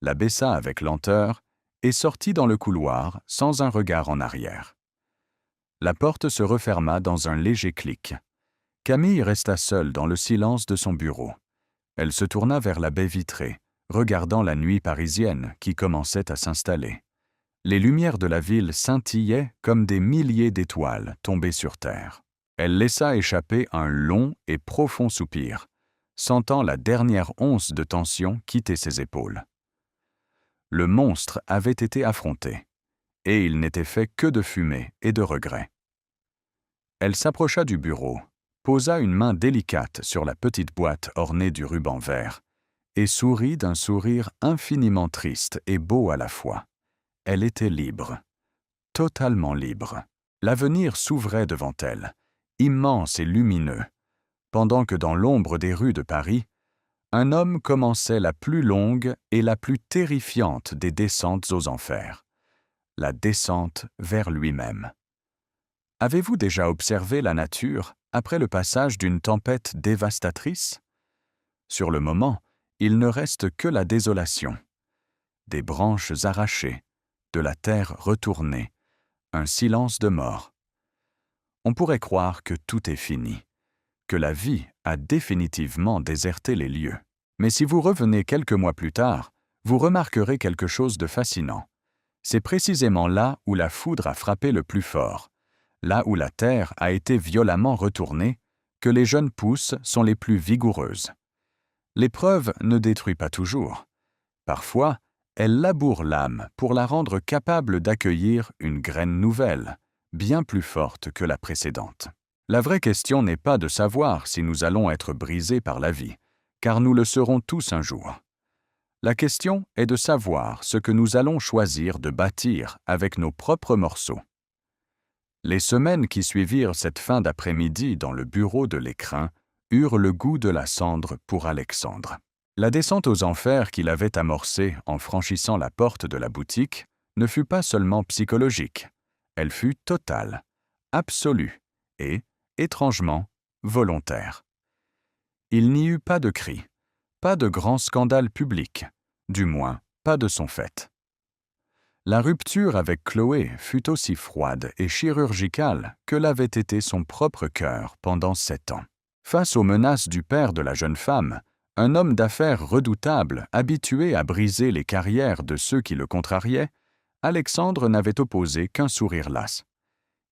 la baissa avec lenteur et sortit dans le couloir sans un regard en arrière. La porte se referma dans un léger clic. Camille resta seule dans le silence de son bureau. Elle se tourna vers la baie vitrée, regardant la nuit parisienne qui commençait à s'installer. Les lumières de la ville scintillaient comme des milliers d'étoiles tombées sur terre. Elle laissa échapper un long et profond soupir, sentant la dernière once de tension quitter ses épaules. Le monstre avait été affronté, et il n'était fait que de fumée et de regrets. Elle s'approcha du bureau, posa une main délicate sur la petite boîte ornée du ruban vert, et sourit d'un sourire infiniment triste et beau à la fois. Elle était libre, totalement libre. L'avenir s'ouvrait devant elle, immense et lumineux, pendant que dans l'ombre des rues de Paris, un homme commençait la plus longue et la plus terrifiante des descentes aux enfers, la descente vers lui-même. Avez-vous déjà observé la nature après le passage d'une tempête dévastatrice? Sur le moment, il ne reste que la désolation. Des branches arrachées, de la terre retournée, un silence de mort. On pourrait croire que tout est fini, que la vie a définitivement déserté les lieux. Mais si vous revenez quelques mois plus tard, vous remarquerez quelque chose de fascinant. C'est précisément là où la foudre a frappé le plus fort, là où la terre a été violemment retournée, que les jeunes pousses sont les plus vigoureuses. L'épreuve ne détruit pas toujours. Parfois, elle laboure l'âme pour la rendre capable d'accueillir une graine nouvelle, bien plus forte que la précédente. La vraie question n'est pas de savoir si nous allons être brisés par la vie, car nous le serons tous un jour. La question est de savoir ce que nous allons choisir de bâtir avec nos propres morceaux. Les semaines qui suivirent cette fin d'après-midi dans le bureau de l'écrin eurent le goût de la cendre pour Alexandre. La descente aux enfers qu'il avait amorcée en franchissant la porte de la boutique ne fut pas seulement psychologique, elle fut totale, absolue et, étrangement, volontaire. Il n'y eut pas de cris, pas de grand scandale public, du moins pas de son fait. La rupture avec Chloé fut aussi froide et chirurgicale que l'avait été son propre cœur pendant 7 ans. Face aux menaces du père de la jeune femme, un homme d'affaires redoutable, habitué à briser les carrières de ceux qui le contrariaient, Alexandre n'avait opposé qu'un sourire las.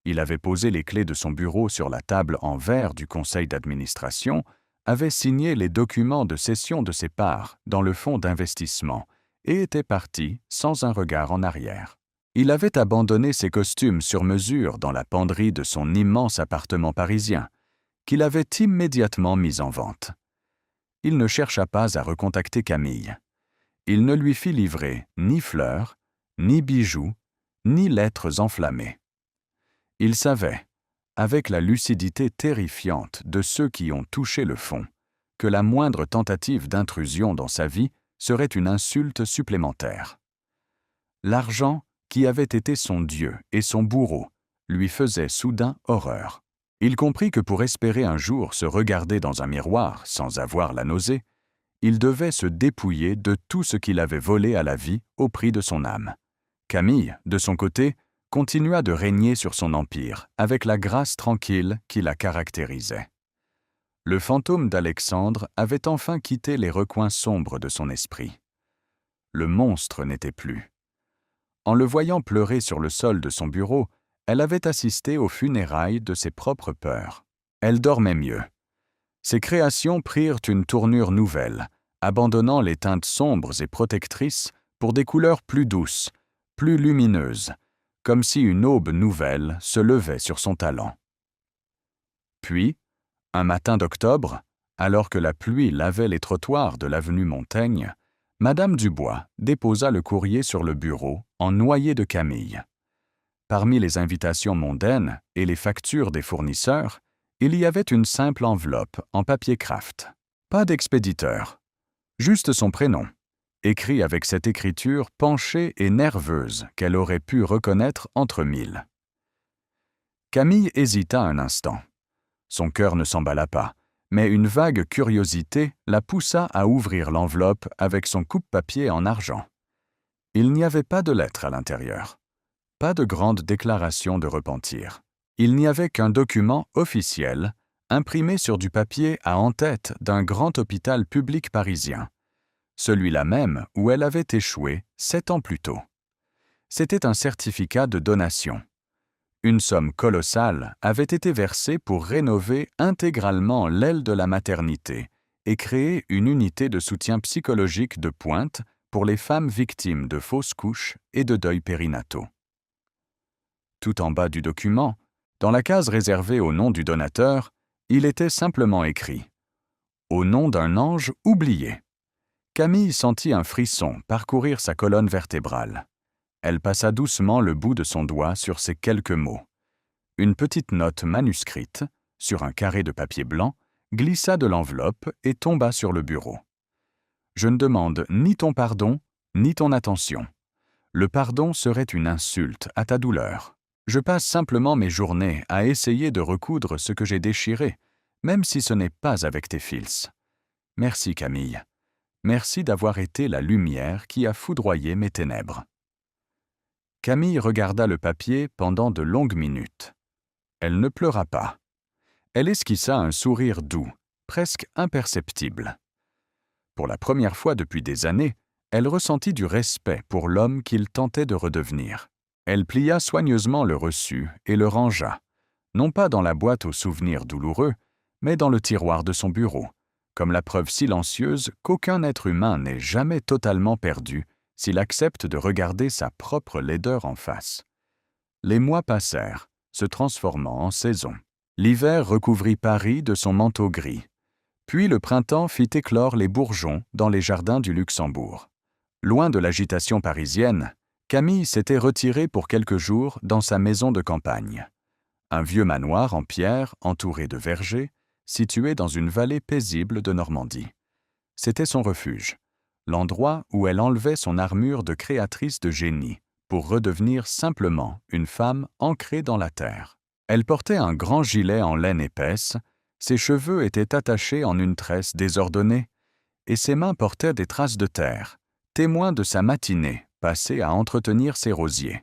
Il avait posé les clés de son bureau sur la table en verre du conseil d'administration, avait signé les documents de cession de ses parts dans le fonds d'investissement et était parti sans un regard en arrière. Il avait abandonné ses costumes sur mesure dans la penderie de son immense appartement parisien, qu'il avait immédiatement mis en vente. Il ne chercha pas à recontacter Camille. Il ne lui fit livrer ni fleurs, ni bijoux, ni lettres enflammées. Il savait, avec la lucidité terrifiante de ceux qui ont touché le fond, que la moindre tentative d'intrusion dans sa vie serait une insulte supplémentaire. L'argent, qui avait été son Dieu et son bourreau, lui faisait soudain horreur. Il comprit que pour espérer un jour se regarder dans un miroir sans avoir la nausée, il devait se dépouiller de tout ce qu'il avait volé à la vie au prix de son âme. Camille, de son côté, continua de régner sur son empire avec la grâce tranquille qui la caractérisait. Le fantôme d'Alexandre avait enfin quitté les recoins sombres de son esprit. Le monstre n'était plus. En le voyant pleurer sur le sol de son bureau, elle avait assisté aux funérailles de ses propres peurs. Elle dormait mieux. Ses créations prirent une tournure nouvelle, abandonnant les teintes sombres et protectrices pour des couleurs plus douces, plus lumineuses, comme si une aube nouvelle se levait sur son talent. Puis, un matin d'octobre, alors que la pluie lavait les trottoirs de l'avenue Montaigne, Madame Dubois déposa le courrier sur le bureau en noyé de Camille. Parmi les invitations mondaines et les factures des fournisseurs, il y avait une simple enveloppe en papier kraft. Pas d'expéditeur, juste son prénom, écrit avec cette écriture penchée et nerveuse qu'elle aurait pu reconnaître entre mille. Camille hésita un instant. Son cœur ne s'emballa pas, mais une vague curiosité la poussa à ouvrir l'enveloppe avec son coupe-papier en argent. Il n'y avait pas de lettre à l'intérieur. Pas de grande déclaration de repentir. Il n'y avait qu'un document officiel, imprimé sur du papier à en-tête d'un grand hôpital public parisien, celui-là même où elle avait échoué 7 ans plus tôt. C'était un certificat de donation. Une somme colossale avait été versée pour rénover intégralement l'aile de la maternité et créer une unité de soutien psychologique de pointe pour les femmes victimes de fausses couches et de deuils périnataux. Tout en bas du document, dans la case réservée au nom du donateur, il était simplement écrit « Au nom d'un ange oublié ». Camille sentit un frisson parcourir sa colonne vertébrale. Elle passa doucement le bout de son doigt sur ces quelques mots. Une petite note manuscrite, sur un carré de papier blanc, glissa de l'enveloppe et tomba sur le bureau. « Je ne demande ni ton pardon, ni ton attention. Le pardon serait une insulte à ta douleur. Je passe simplement mes journées à essayer de recoudre ce que j'ai déchiré, même si ce n'est pas avec tes fils. Merci Camille. Merci d'avoir été la lumière qui a foudroyé mes ténèbres. » Camille regarda le papier pendant de longues minutes. Elle ne pleura pas. Elle esquissa un sourire doux, presque imperceptible. Pour la première fois depuis des années, elle ressentit du respect pour l'homme qu'il tentait de redevenir. Elle plia soigneusement le reçu et le rangea, non pas dans la boîte aux souvenirs douloureux, mais dans le tiroir de son bureau, comme la preuve silencieuse qu'aucun être humain n'est jamais totalement perdu s'il accepte de regarder sa propre laideur en face. Les mois passèrent, se transformant en saison. L'hiver recouvrit Paris de son manteau gris. Puis le printemps fit éclore les bourgeons dans les jardins du Luxembourg. Loin de l'agitation parisienne, Camille s'était retirée pour quelques jours dans sa maison de campagne. Un vieux manoir en pierre entouré de vergers, situé dans une vallée paisible de Normandie. C'était son refuge, l'endroit où elle enlevait son armure de créatrice de génie pour redevenir simplement une femme ancrée dans la terre. Elle portait un grand gilet en laine épaisse, ses cheveux étaient attachés en une tresse désordonnée, et ses mains portaient des traces de terre, témoins de sa matinée passée à entretenir ses rosiers.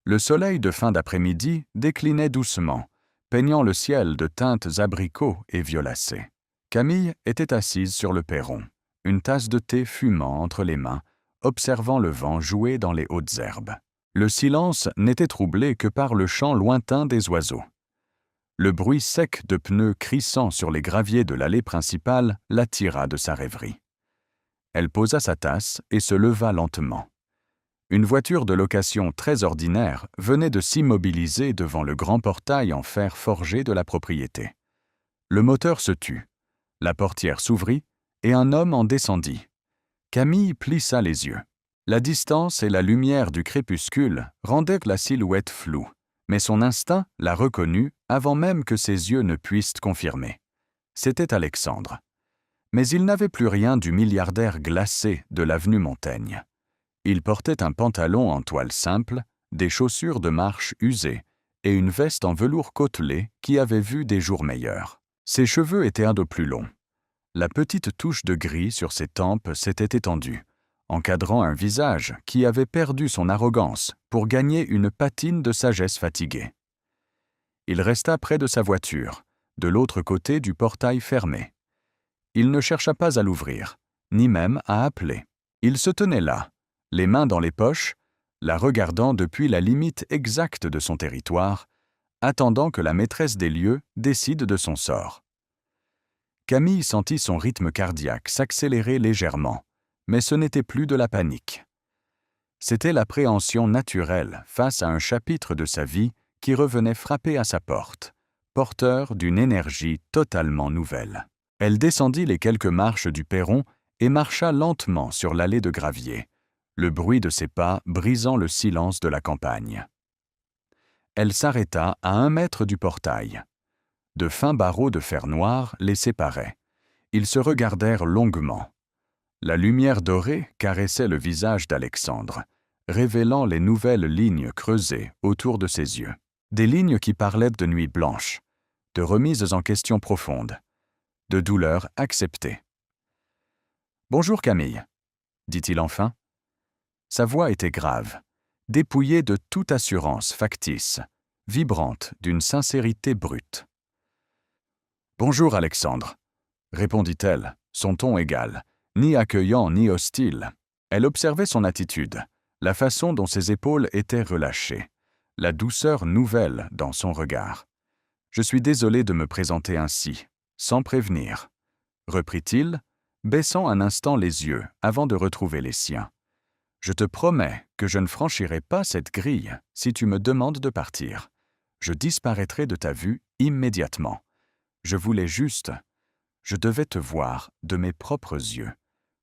Le soleil de fin d'après-midi déclinait doucement, peignant le ciel de teintes abricots et violacées. Camille était assise sur le perron, une tasse de thé fumant entre les mains, observant le vent jouer dans les hautes herbes. Le silence n'était troublé que par le chant lointain des oiseaux. Le bruit sec de pneus crissant sur les graviers de l'allée principale l'attira de sa rêverie. Elle posa sa tasse et se leva lentement. Une voiture de location très ordinaire venait de s'immobiliser devant le grand portail en fer forgé de la propriété. Le moteur se tut, la portière s'ouvrit et un homme en descendit. Camille plissa les yeux. La distance et la lumière du crépuscule rendaient la silhouette floue, mais son instinct la reconnut avant même que ses yeux ne puissent confirmer. C'était Alexandre. Mais il n'avait plus rien du milliardaire glacé de l'avenue Montaigne. Il portait un pantalon en toile simple, des chaussures de marche usées et une veste en velours côtelé qui avait vu des jours meilleurs. Ses cheveux étaient un peu plus longs. La petite touche de gris sur ses tempes s'était étendue, encadrant un visage qui avait perdu son arrogance pour gagner une patine de sagesse fatiguée. Il resta près de sa voiture, de l'autre côté du portail fermé. Il ne chercha pas à l'ouvrir, ni même à appeler. Il se tenait là, les mains dans les poches, la regardant depuis la limite exacte de son territoire, attendant que la maîtresse des lieux décide de son sort. Camille sentit son rythme cardiaque s'accélérer légèrement, mais ce n'était plus de la panique. C'était l'appréhension naturelle face à un chapitre de sa vie qui revenait frapper à sa porte, porteur d'une énergie totalement nouvelle. Elle descendit les quelques marches du perron et marcha lentement sur l'allée de gravier, le bruit de ses pas brisant le silence de la campagne. Elle s'arrêta à 1 mètre du portail. De fins barreaux de fer noir les séparaient. Ils se regardèrent longuement. La lumière dorée caressait le visage d'Alexandre, révélant les nouvelles lignes creusées autour de ses yeux. Des lignes qui parlaient de nuits blanches, de remises en question profondes, de douleurs acceptées. « Bonjour Camille », dit-il enfin. Sa voix était grave, dépouillée de toute assurance factice, vibrante d'une sincérité brute. « Bonjour Alexandre », répondit-elle, son ton égal, ni accueillant ni hostile. Elle observait son attitude, la façon dont ses épaules étaient relâchées, la douceur nouvelle dans son regard. « Je suis désolé de me présenter ainsi, sans prévenir, » reprit-il, baissant un instant les yeux avant de retrouver les siens. « Je te promets que je ne franchirai pas cette grille si tu me demandes de partir. Je disparaîtrai de ta vue immédiatement. Je voulais juste... Je devais te voir de mes propres yeux,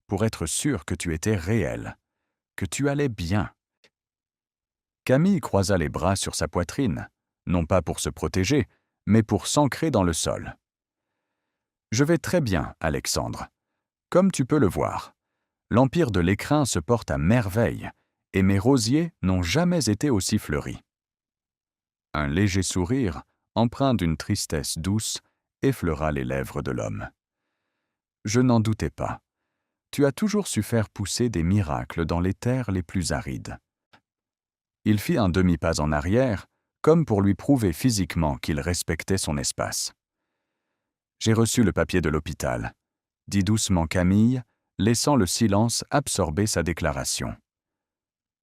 pour être sûr que tu étais réel, que tu allais bien. » Camille croisa les bras sur sa poitrine, non pas pour se protéger, mais pour s'ancrer dans le sol. « Je vais très bien, Alexandre. Comme tu peux le voir, l'empire de l'écrin se porte à merveille, et mes rosiers n'ont jamais été aussi fleuris. » Un léger sourire, empreint d'une tristesse douce, effleura les lèvres de l'homme. « Je n'en doutais pas. tu as toujours su faire pousser des miracles dans les terres les plus arides. » Il fit un demi-pas en arrière, comme pour lui prouver physiquement qu'il respectait son espace. « J'ai reçu le papier de l'hôpital, » dit doucement Camille, laissant le silence absorber sa déclaration.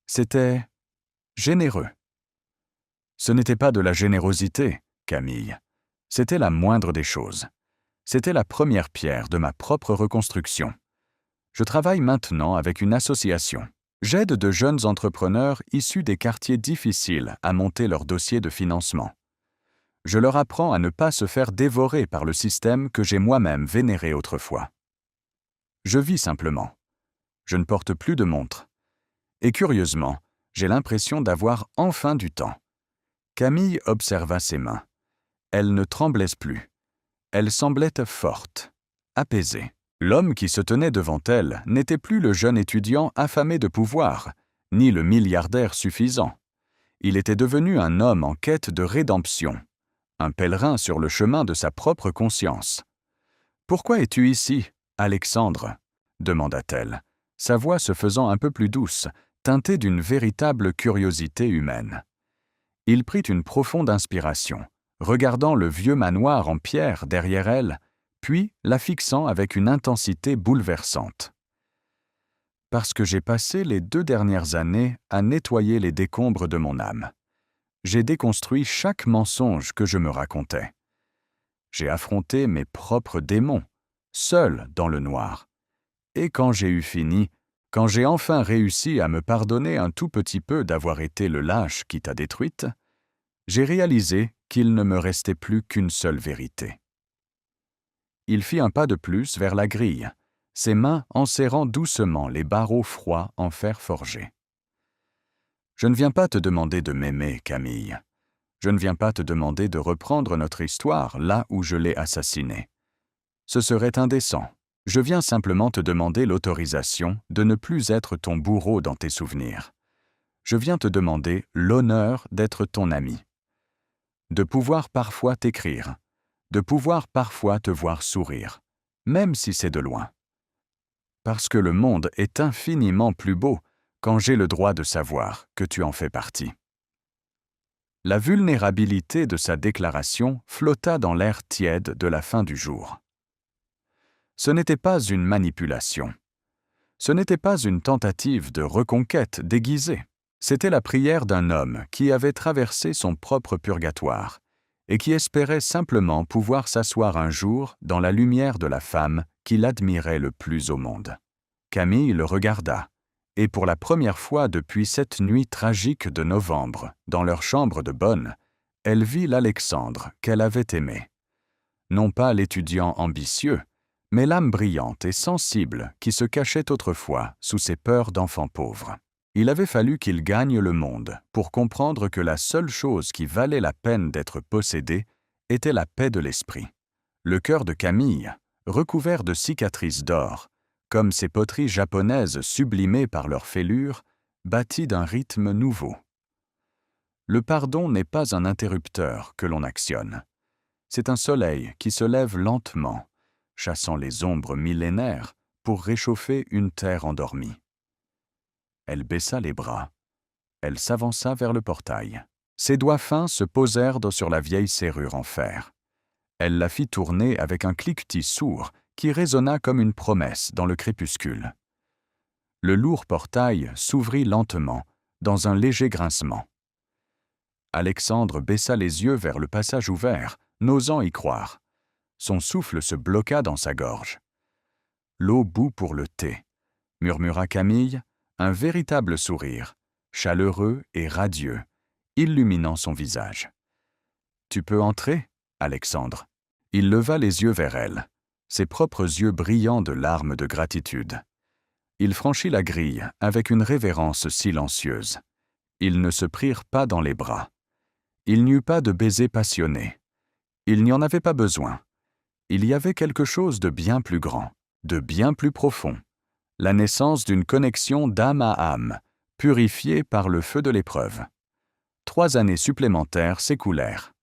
C'était généreux. Ce n'était pas de la générosité, Camille. C'était la moindre des choses. C'était la première pierre de ma propre reconstruction. Je travaille maintenant avec une association. J'aide de jeunes entrepreneurs issus des quartiers difficiles à monter leur dossier de financement. Je leur apprends à ne pas se faire dévorer par le système que j'ai moi-même vénéré autrefois. Je vis simplement. Je ne porte plus de montre. Et curieusement, j'ai l'impression d'avoir enfin du temps. Camille observa ses mains. Elles ne tremblaient plus. Elles semblaient fortes, apaisées. L'homme qui se tenait devant elle n'était plus le jeune étudiant affamé de pouvoir, ni le milliardaire suffisant. Il était devenu un homme en quête de rédemption, un pèlerin sur le chemin de sa propre conscience. « Pourquoi es-tu ici, Alexandre ?» demanda-t-elle, sa voix se faisant un peu plus douce, teintée d'une véritable curiosité humaine. Il prit une profonde inspiration, regardant le vieux manoir en pierre derrière elle, puis la fixant avec une intensité bouleversante. « Parce que j'ai passé les 2 dernières années à nettoyer les décombres de mon âme. J'ai déconstruit chaque mensonge que je me racontais. J'ai affronté mes propres démons, seul dans le noir. Et quand j'ai eu fini, quand j'ai enfin réussi à me pardonner un tout petit peu d'avoir été le lâche qui t'a détruite, j'ai réalisé qu'il ne me restait plus qu'une seule vérité. » Il fit un pas de plus vers la grille, ses mains enserrant doucement les barreaux froids en fer forgé. « Je ne viens pas te demander de m'aimer, Camille. Je ne viens pas te demander de reprendre notre histoire là où je l'ai assassinée. Ce serait indécent. Je viens simplement te demander l'autorisation de ne plus être ton bourreau dans tes souvenirs. Je viens te demander l'honneur d'être ton ami. De pouvoir parfois t'écrire, de pouvoir parfois te voir sourire, même si c'est de loin. Parce que le monde est infiniment plus beau quand j'ai le droit de savoir que tu en fais partie. » La vulnérabilité de sa déclaration flotta dans l'air tiède de la fin du jour. Ce n'était pas une manipulation. Ce n'était pas une tentative de reconquête déguisée. C'était la prière d'un homme qui avait traversé son propre purgatoire et qui espérait simplement pouvoir s'asseoir un jour dans la lumière de la femme qu'il admirait le plus au monde. Camille le regarda, et pour la première fois depuis cette nuit tragique de novembre, dans leur chambre de bonne, elle vit l'Alexandre qu'elle avait aimé. Non pas l'étudiant ambitieux, mais l'âme brillante et sensible qui se cachait autrefois sous ses peurs d'enfant pauvre. Il avait fallu qu'il gagne le monde pour comprendre que la seule chose qui valait la peine d'être possédée était la paix de l'esprit. Le cœur de Camille, recouvert de cicatrices d'or, comme ces poteries japonaises sublimées par leur fêlure, battit d'un rythme nouveau. Le pardon n'est pas un interrupteur que l'on actionne. C'est un soleil qui se lève lentement, chassant les ombres millénaires pour réchauffer une terre endormie. Elle baissa les bras. Elle s'avança vers le portail. Ses doigts fins se posèrent sur la vieille serrure en fer. Elle la fit tourner avec un cliquetis sourd qui résonna comme une promesse dans le crépuscule. Le lourd portail s'ouvrit lentement, dans un léger grincement. Alexandre baissa les yeux vers le passage ouvert, n'osant y croire. Son souffle se bloqua dans sa gorge. « L'eau bout pour le thé », murmura Camille, un véritable sourire, chaleureux et radieux, illuminant son visage. « Tu peux entrer, Alexandre ?» Il leva les yeux vers elle, ses propres yeux brillants de larmes de gratitude. Il franchit la grille avec une révérence silencieuse. Ils ne se prirent pas dans les bras. Il n'y eut pas de baiser passionné. Il n'y en avait pas besoin. Il y avait quelque chose de bien plus grand, de bien plus profond. La naissance d'une connexion d'âme à âme, purifiée par le feu de l'épreuve. 3 années supplémentaires s'écoulèrent.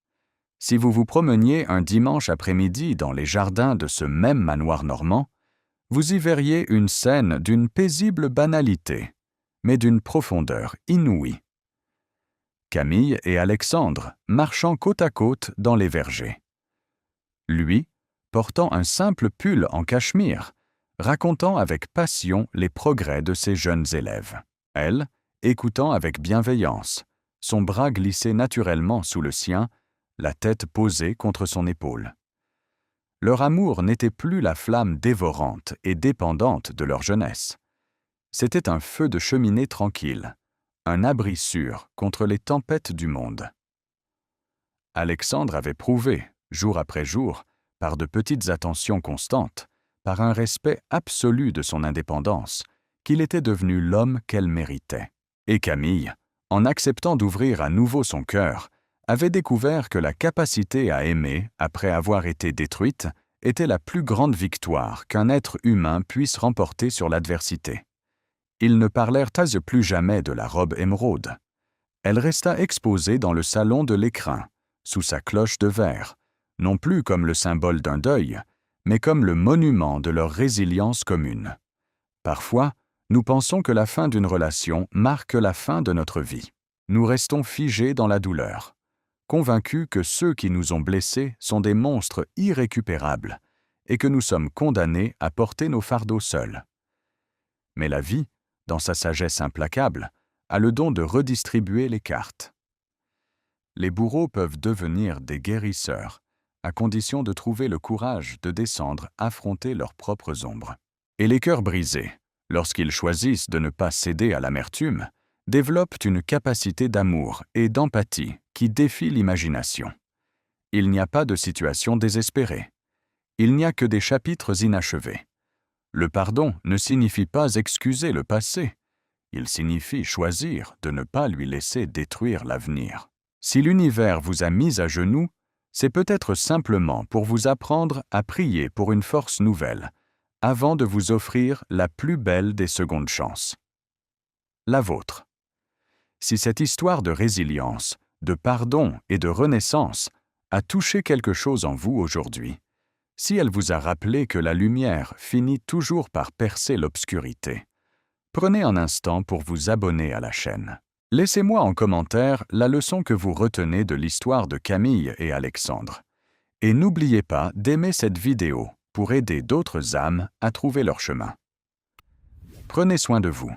Si vous vous promeniez un dimanche après-midi dans les jardins de ce même manoir normand, Vous y verriez une scène d'une paisible banalité, mais d'une profondeur inouïe. Camille et Alexandre marchant côte à côte dans les vergers. Lui, portant un simple pull en cachemire, racontant avec passion les progrès de ses jeunes élèves. Elle, écoutant avec bienveillance, son bras glissé naturellement sous le sien, la tête posée contre son épaule. Leur amour n'était plus la flamme dévorante et dépendante de leur jeunesse. C'était un feu de cheminée tranquille, un abri sûr contre les tempêtes du monde. Alexandre avait prouvé, jour après jour, par de petites attentions constantes, par un respect absolu de son indépendance, qu'il était devenu l'homme qu'elle méritait. Et Camille, en acceptant d'ouvrir à nouveau son cœur, avait découvert que la capacité à aimer, après avoir été détruite, était la plus grande victoire qu'un être humain puisse remporter sur l'adversité. Ils ne parlèrent plus jamais de la robe émeraude. Elle resta exposée dans le salon de l'écrin, sous sa cloche de verre, non plus comme le symbole d'un deuil, mais comme le monument de leur résilience commune. Parfois, nous pensons que la fin d'une relation marque la fin de notre vie. Nous restons figés dans la douleur, convaincus que ceux qui nous ont blessés sont des monstres irrécupérables et que nous sommes condamnés à porter nos fardeaux seuls. Mais la vie, dans sa sagesse implacable, a le don de redistribuer les cartes. Les bourreaux peuvent devenir des guérisseurs, à condition de trouver le courage de descendre affronter leurs propres ombres. Et les cœurs brisés, lorsqu'ils choisissent de ne pas céder à l'amertume, développent une capacité d'amour et d'empathie qui défie l'imagination. Il n'y a pas de situation désespérée. Il n'y a que des chapitres inachevés. Le pardon ne signifie pas excuser le passé. Il signifie choisir de ne pas lui laisser détruire l'avenir. Si l'univers vous a mis à genoux, c'est peut-être simplement pour vous apprendre à prier pour une force nouvelle, avant de vous offrir la plus belle des secondes chances. La vôtre. Si cette histoire de résilience, de pardon et de renaissance a touché quelque chose en vous aujourd'hui, si elle vous a rappelé que la lumière finit toujours par percer l'obscurité, prenez un instant pour vous abonner à la chaîne. Laissez-moi en commentaire la leçon que vous retenez de l'histoire de Camille et Alexandre. Et n'oubliez pas d'aimer cette vidéo pour aider d'autres âmes à trouver leur chemin. Prenez soin de vous.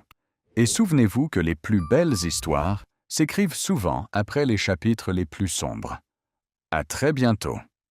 Et souvenez-vous que les plus belles histoires s'écrivent souvent après les chapitres les plus sombres. À très bientôt.